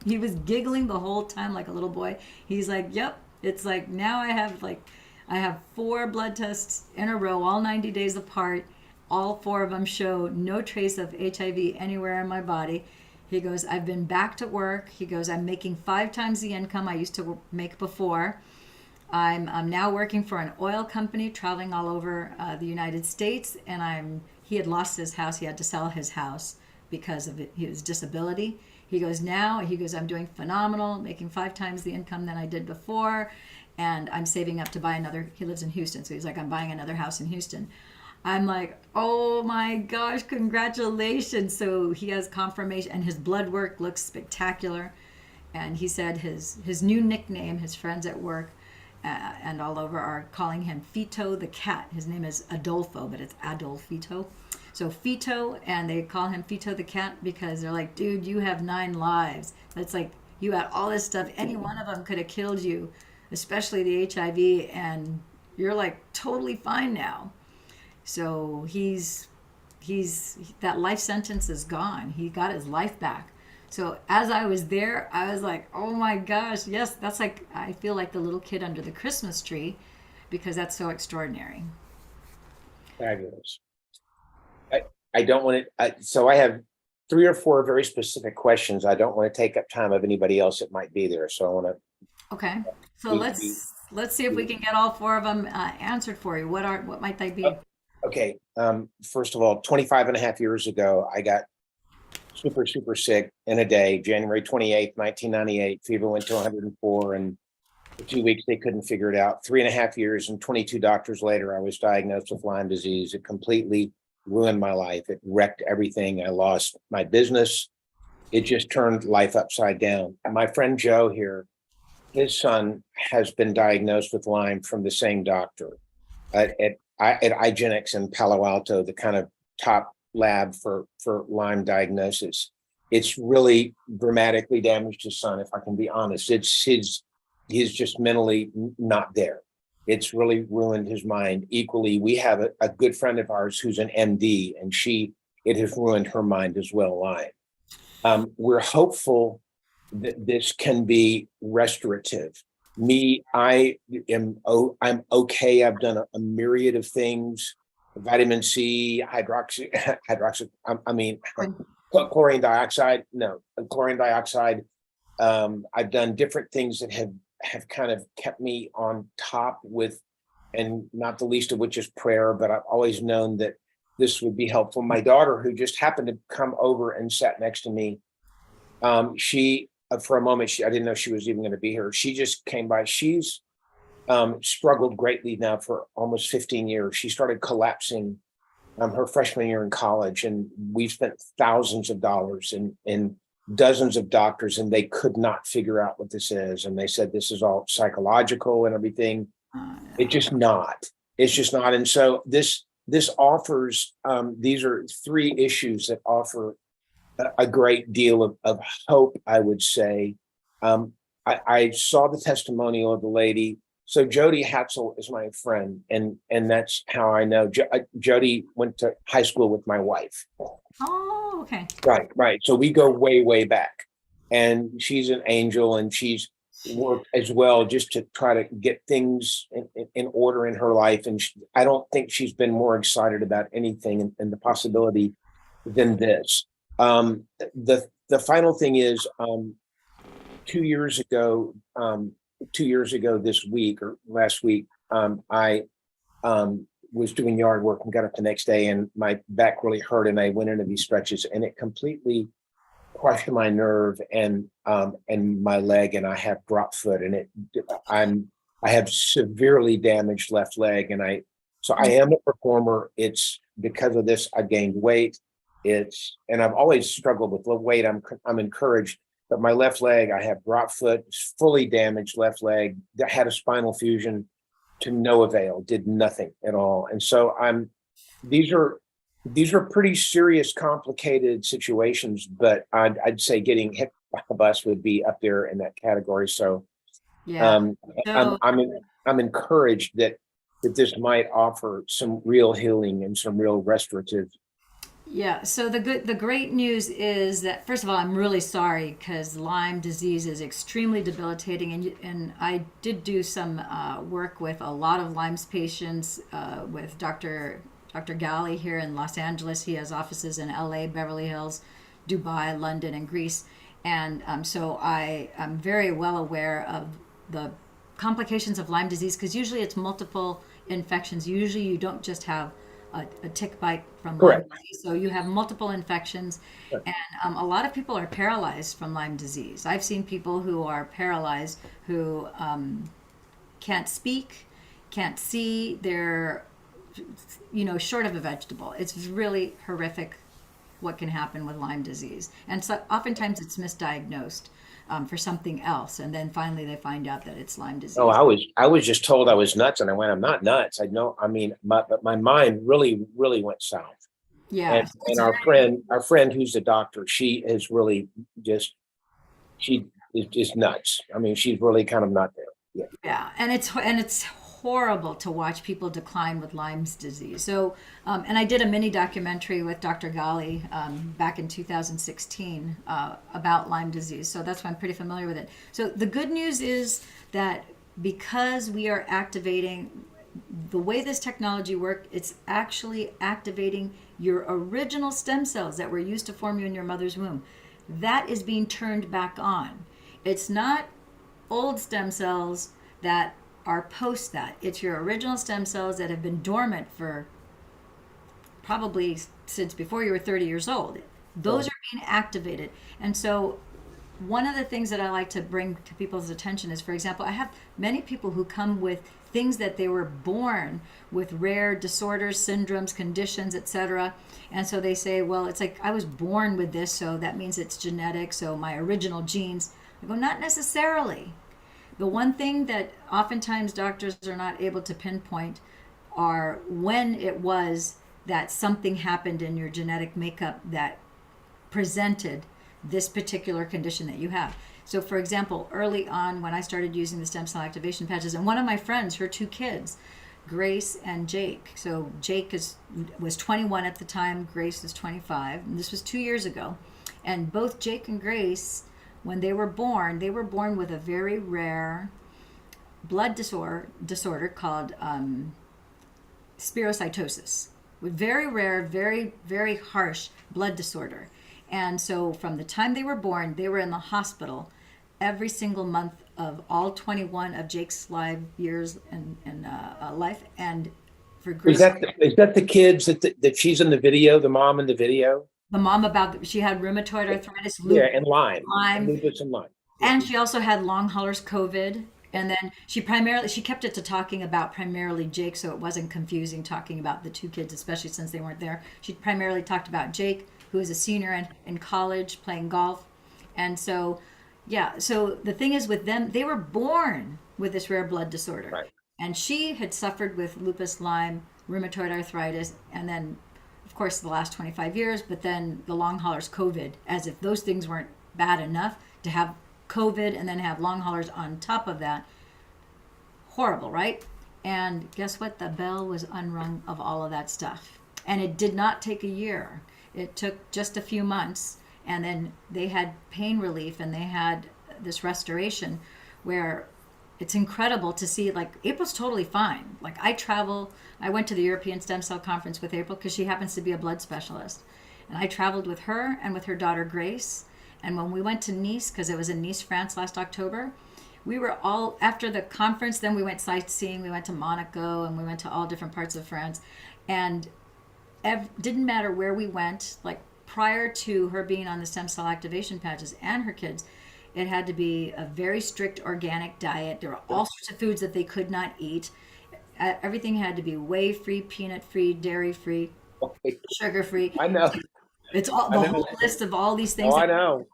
he was giggling the whole time like a little boy. He's like, yep, it's like now I have 4 blood tests in a row, all 90 days apart. All 4 of them show no trace of HIV anywhere in my body. He goes, I've been back to work. He goes, I'm making 5 times the income I used to make before. I'm now working for an oil company, traveling all over the United States. And he had lost his house. He had to sell his house because of his disability. He goes, I'm doing phenomenal, making 5 times the income than I did before. And I'm saving up to buy another. He lives in Houston. So he's like, I'm buying another house in Houston. I'm like, oh my gosh, congratulations. So he has confirmation, and his blood work looks spectacular. And he said his new nickname, his friends at work and all over are calling him Fito the cat. His name is Adolfo, but it's Adolfito. So Fito, and they call him Fito the cat because they're like, dude, you have 9 lives. It's like you had all this stuff. Any one of them could have killed you, especially the HIV, and you're like totally fine now. So he's that life sentence is gone. He got his life back. So as I was there, I was like, oh my gosh, yes, that's like, I feel like the little kid under the Christmas tree because that's so extraordinary. Fabulous. I don't want to, so I have 3 or 4 very specific questions. I don't want to take up time of anybody else that might be there. So I want to. Okay. So let's see if we can get all 4 of them answered for you. What might they be? Okay. First of all, 25 and a half years ago, I got super, super sick in a day, January 28th, 1998. Fever went to 104, and for 2 weeks, they couldn't figure it out. 3.5 years and 22 doctors later, I was diagnosed with Lyme disease. It completely ruined my life. It wrecked everything. I lost my business. It just turned life upside down. My friend Joe here, his son has been diagnosed with Lyme from the same doctor at IGeneX in Palo Alto, the kind of top lab for Lyme diagnosis. It's really dramatically damaged his son, if I can be honest. He's just mentally not there. It's really ruined his mind. Equally, we have a good friend of ours who's an MD, and it has ruined her mind as well, Lyme. We're hopeful that this can be restorative. I'm okay. I've done a myriad of things: vitamin C, chlorine dioxide. No, chlorine dioxide. I've done different things that have kind of kept me on top with, and not the least of which is prayer, but I've always known that this would be helpful. My daughter, who just happened to come over and sat next to me, she, for a moment, I didn't know she was even going to be here. She just came by. She's struggled greatly now for almost 15 years. She started collapsing her freshman year in college, and we've spent thousands of dollars in dozens of doctors, and they could not figure out what this is. And they said, this is all psychological and everything. It's just not. And so this offers, these are 3 issues that offer a great deal of hope, I would say. I saw the testimonial of the lady. So Jody Hatzel is my friend, and that's how I know. Jody went to high school with my wife. Oh, okay. Right. So we go way, way back, and she's an angel, and she's worked as well just to try to get things in order in her life. And I don't think she's been more excited about anything and the possibility than this. The final thing is, 2 years ago this week or last week, I was doing yard work and got up the next day, and my back really hurt, and I went into these stretches, and it completely crushed my nerve and my leg, and I have drop foot, and I have severely damaged left leg, and I am a performer. It's because of this I gained weight. And I've always struggled with low weight. I'm encouraged, but my left leg, I have drop foot, fully damaged left leg that had a spinal fusion to no avail, did nothing at all. And so these are These are pretty serious, complicated situations, but I'd say getting hit by a bus would be up there in that category. So Yeah. um, I'm So I'm I'm encouraged that this might offer some real healing and some real restorative. yeah, so the great news is that first of all, I'm really sorry because Lyme disease is extremely debilitating, and I did do some work with a lot of Lyme's patients with Dr. Gali here in Los Angeles. He has offices in L.A., Beverly Hills, Dubai, London, and Greece, and so I am very well aware of the complications of Lyme disease because usually it's multiple infections. Usually you don't just have a tick bite from Lyme Correct. disease. So you have multiple infections, and a lot of people are paralyzed from Lyme disease. I've seen people who are paralyzed who can't speak, can't see. They're, short of a vegetable. It's really horrific what can happen with Lyme disease. And so oftentimes it's misdiagnosed for something else. And then finally they find out that it's Lyme Oh, disease. I was just told I was nuts, and I went, I'm not nuts. I know. I mean, but my mind really went south. Yeah. And our friend who's a doctor, she is really just she is just nuts. I mean, she's really kind of not there. Yeah. Yeah, and it's horrible to watch people decline with Lyme's disease. So, and I did a mini documentary with Dr. Gali back in 2016 about Lyme disease. So that's why I'm pretty familiar with it. So the good news is that because we are activating the way this technology works, it's actually activating your original stem cells that were used to form you in your mother's womb. That is being turned back on. It's not old stem cells that are post that. It's your original stem cells that have been dormant for probably since before you were 30 years old. Those are being activated. And so one of the things that I like to bring to people's attention is, for example, I have many people who come with things that they were born with, rare disorders, syndromes, conditions, etc. And so they say, well, it's like I was born with this, so that means it's genetic, so my original genes. I go, not necessarily. The one thing that oftentimes doctors are not able to pinpoint are when it was that something happened in your genetic makeup that presented this particular condition that you have. So, for example, early on when I started using the stem cell activation patches, and one of my friends, her two kids, Grace and Jake. So Jake was 21 at the time, Grace was 25, and this was 2 years ago. And both Jake and Grace, when they were born with a very rare blood disorder called spirocytosis. Very rare, very, very harsh blood disorder. And so from the time they were born, they were in the hospital every single month of all 21 of Jake's live years in life. And for Grace, Is that the kids that she's in the video, the mom in the video? the mom, she had rheumatoid arthritis, Yeah, and Lyme, Lyme, lupus and Lyme. Yeah. and she also had long haulers COVID. And then she kept it to talking about primarily Jake, so it wasn't confusing talking about the two kids, especially since they weren't there. She primarily talked about Jake, who is a senior in college playing golf. And so, yeah, so the thing is with them, they were born with this rare blood disorder. Right. And she had suffered with lupus, Lyme, rheumatoid arthritis, and then, of course, the last 25 years, but then the long haulers COVID, as if those things weren't bad enough to have COVID and then have long haulers on top of that. Horrible, right? And guess what? The bell was unrung of all of that stuff. And it did not take a year. It took just a few months. And then they had pain relief and they had this restoration where it's incredible to see. Like, April's totally fine. Like, I went to the European Stem Cell Conference with April because she happens to be a blood specialist. And I traveled with her and with her daughter Grace. And when we went to Nice, because it was in Nice, France last October, we were all, after the conference, then we went sightseeing. We went to Monaco and we went to all different parts of France. And didn't matter where we went, like prior to her being on the stem cell activation patches and her kids, it had to be a very strict organic diet. There were all sorts of foods that they could not eat. Everything had to be whey free, peanut free, dairy free, sugar free. I know. It's all I the know. whole list of all these things. Oh, I know.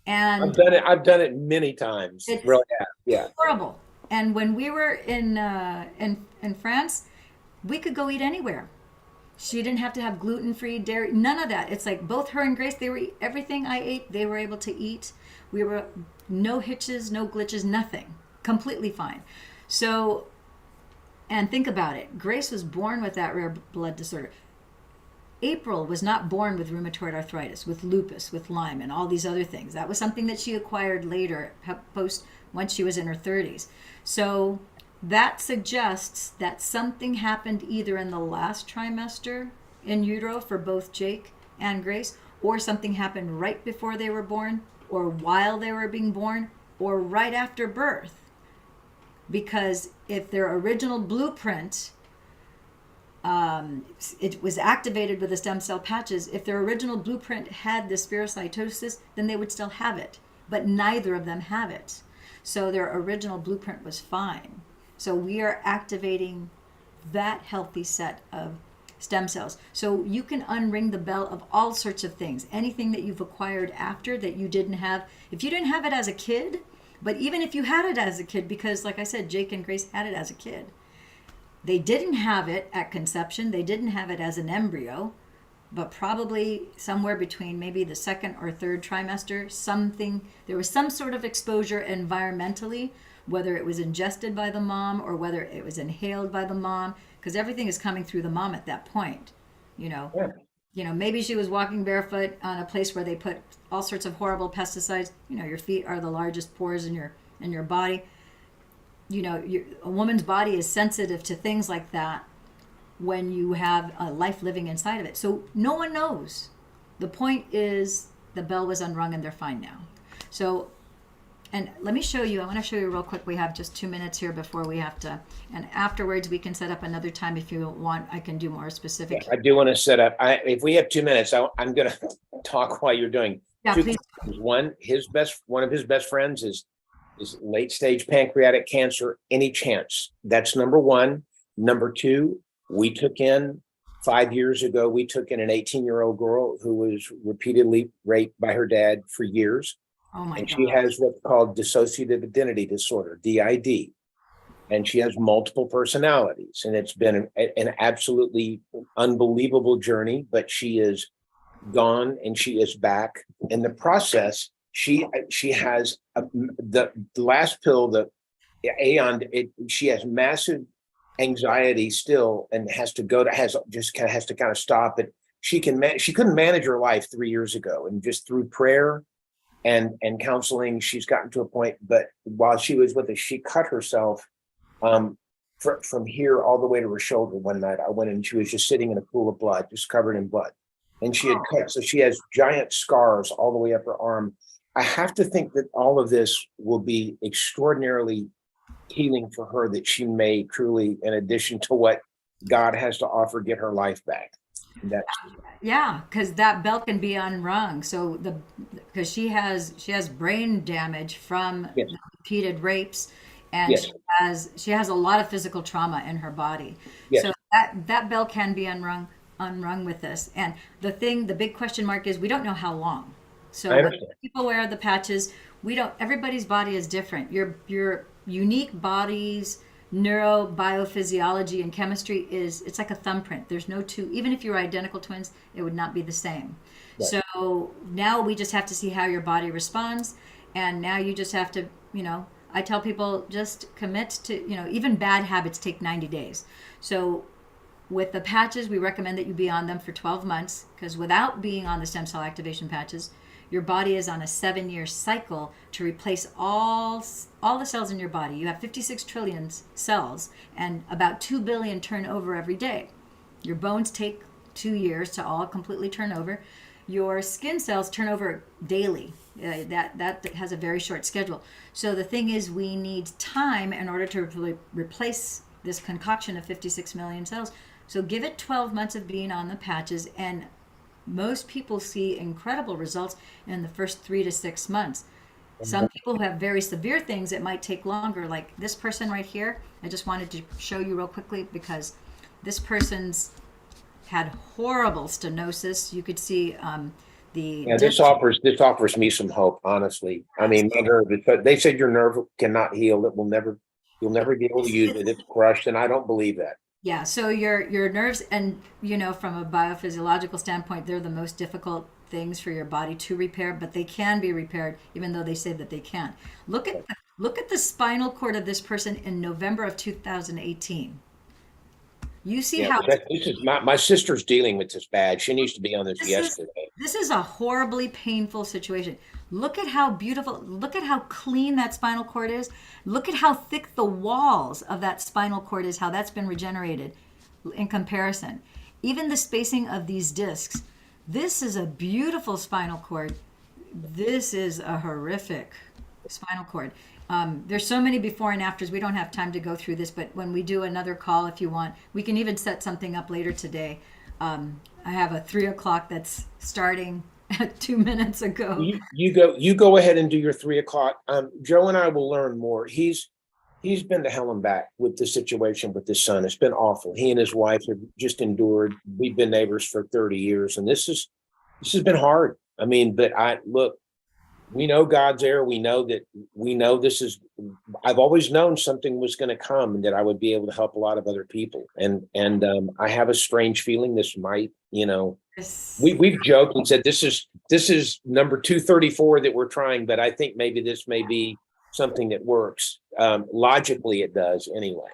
And I've done it many times. it's Really have. Yeah. horrible. And when we were in France, we could go eat anywhere. She didn't have to have gluten-free, dairy, none of that. It's like both her and Grace, they were everything I ate, they were able to eat. We were no hitches, no glitches, nothing. Completely fine. So, and think about it. Grace was born with that rare blood disorder. April was not born with rheumatoid arthritis, with lupus, with Lyme, and all these other things. That was something that she acquired later, once she was in her 30s. So that suggests that something happened either in the last trimester in utero for both Jake and Grace, or something happened right before they were born, or while they were being born, or right after birth. Because if their original blueprint, it was activated with the stem cell patches, if their original blueprint had the spherocytosis, then they would still have it. But neither of them have it. So their original blueprint was fine. So we are activating that healthy set of stem cells. So you can unring the bell of all sorts of things. Anything that you've acquired after that you didn't have. If you didn't have it as a kid, but even if you had it as a kid, because like I said, Jake and Grace had it as a kid. They didn't have it at conception. They didn't have it as an embryo, but probably somewhere between maybe the second or third trimester, there was some sort of exposure environmentally, whether it was ingested by the mom or whether it was inhaled by the mom, because everything is coming through the mom at that point, you know. Yeah. You know, maybe she was walking barefoot on a place where they put all sorts of horrible pesticides. You know, your feet are the largest pores in your body. You know, a woman's body is sensitive to things like that when you have a life living inside of it. So no one knows. The point is the bell was unrung and they're fine now. So, and let me show you, I want to show you real quick. We have just 2 minutes here before we have to, and afterwards we can set up another time if you want. I can do more specific. Yeah, I do want to set up, if we have 2 minutes, I'm going to talk while you're doing. Yeah, two please. things. One of his best friends is late stage pancreatic cancer. Any chance? That's number one. Number two, we took in 5 years ago, we took in an 18-year-old girl who was repeatedly raped by her dad for years. Oh my And God. she has what's called dissociative identity disorder, DID. And she has multiple personalities. And it's been an absolutely unbelievable journey, but she is gone and she is back. In the process, she has the last pill, the Aeon, she has massive anxiety still and has to kind of stop it. She couldn't manage her life 3 years ago, and just through prayer and counseling, she's gotten to a point. But while she was with us, she cut herself from here all the way to her shoulder one night. I went in and she was just sitting in a pool of blood, just covered in blood. And she had cut, so she has giant scars all the way up her arm. I have to think that all of this will be extraordinarily healing for her, that she may truly, in addition to what God has to offer, get her life back. Yeah, because that bell can be unrung. So because she has brain damage from Yes. the repeated rapes, and Yes. she has a lot of physical trauma in her body. Yes. So that bell can be unrung with this. And the big question mark is we don't know how long. So I when understand. people wear the patches, everybody's body is different. Your unique body's neurobiophysiology and chemistry it's like a thumbprint. There's no two, even if you were identical twins, it would not be the same. Right. So now we just have to see how your body responds. And now you just have to, I tell people just commit to, even bad habits take 90 days. So with the patches, we recommend that you be on them for 12 months, because without being on the stem cell activation patches, your body is on a 7-year cycle to replace all the cells in your body. You have 56 trillion cells and about 2 billion turn over every day. Your bones take 2 years to all completely turn over. Your skin cells turn over daily. That has a very short schedule. So the thing is, we need time in order to replace this concoction of 56 million cells. So give it 12 months of being on the patches, and most people see incredible results in the first 3 to 6 months. Some people who have very severe things, it might take longer. Like this person right here, I just wanted to show you real quickly because this person's had horrible stenosis. You could see This offers me some hope, honestly. I mean, my nerve, they said your nerve cannot heal. You'll never be able to use it. It's crushed, and I don't believe that. Yeah, so your nerves, and from a biophysiological standpoint, they're the most difficult things for your body to repair, but they can be repaired even though they say that they can't. Look at the spinal cord of this person in November of 2018. You see Yeah, how this is my sister's dealing with this bad. She needs to be on this this is yesterday. this is a horribly painful situation. Look at how beautiful, look at how clean that spinal cord is. Look at how thick the walls of that spinal cord is, how that's been regenerated in comparison. Even the spacing of these discs. This is a beautiful spinal cord. This is a horrific spinal cord. There's so many before and afters. We don't have time to go through this, but when we do another call, if you want, we can even set something up later today. I have a 3 o'clock that's starting 2 minutes ago. You go ahead and do your 3 o'clock. Joe and I will learn more. He's been to hell and back with the situation with his son. It's been awful. He and his wife have just endured. We've been neighbors for 30 years, and this has been hard. I mean, but look, we know God's there. We know this is, I've always known something was going to come and that I would be able to help a lot of other people. And I have a strange feeling this might, we've joked and said, this is number 234 that we're trying, but I think maybe this may be something that works. Logically it does anyway.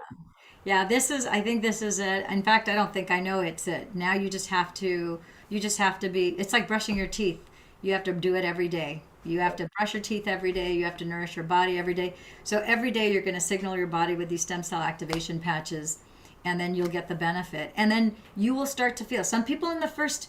Yeah, I think this is it. In fact, I don't think I know it's it. Now you just have to be, it's like brushing your teeth. You have to do it every day. You have to brush your teeth every day. You have to nourish your body every day. So every day you're going to signal your body with these stem cell activation patches, and then you'll get the benefit. And then you will start to feel. Some people in the first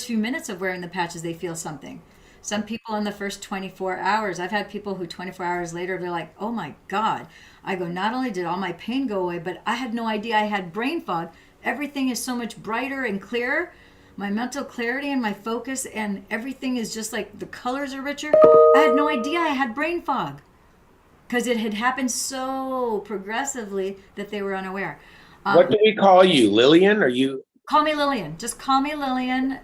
few minutes of wearing the patches, they feel something. Some people in the first 24 hours. I've had people who 24 hours later, they're like, oh my God. I go, not only did all my pain go away, but I had no idea I had brain fog. Everything is so much brighter and clearer. My mental clarity and my focus and everything is just like the colors are richer. I had no idea I had brain fog because it had happened so progressively that they were unaware. What do we call you, Lillian? Are you? Call me Lillian. Just call me Lillian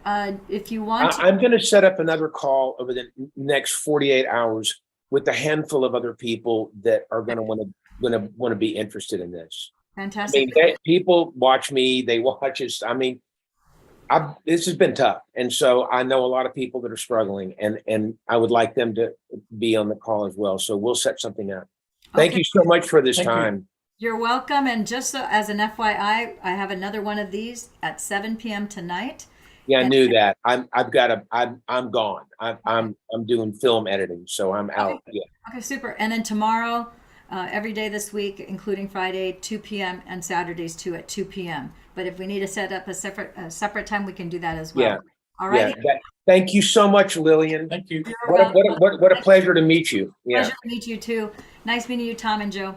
if you want to. I'm going to set up another call over the next 48 hours with a handful of other people that are going to want to be interested in this. Fantastic. I mean, people watch me. They watch us. I mean, this has been tough. And so I know a lot of people that are struggling and I would like them to be on the call as well. So we'll set something up. Thank you so much for this time. You're welcome. And just so as an FYI, I have another one of these at 7 p.m. tonight. Yeah, I knew that. I'm gone. I'm doing film editing, so I'm out. Okay. Yeah. Okay, super. And then tomorrow, every day this week, including Friday, 2 p.m. and Saturdays too at 2 p.m. But if we need to set up a separate time, we can do that as well. Yeah. All right. Yeah. Thank you so much, Lillian. Thank you. What a pleasure to meet you. Yeah. Pleasure to meet you too. Nice meeting you, Tom and Joe.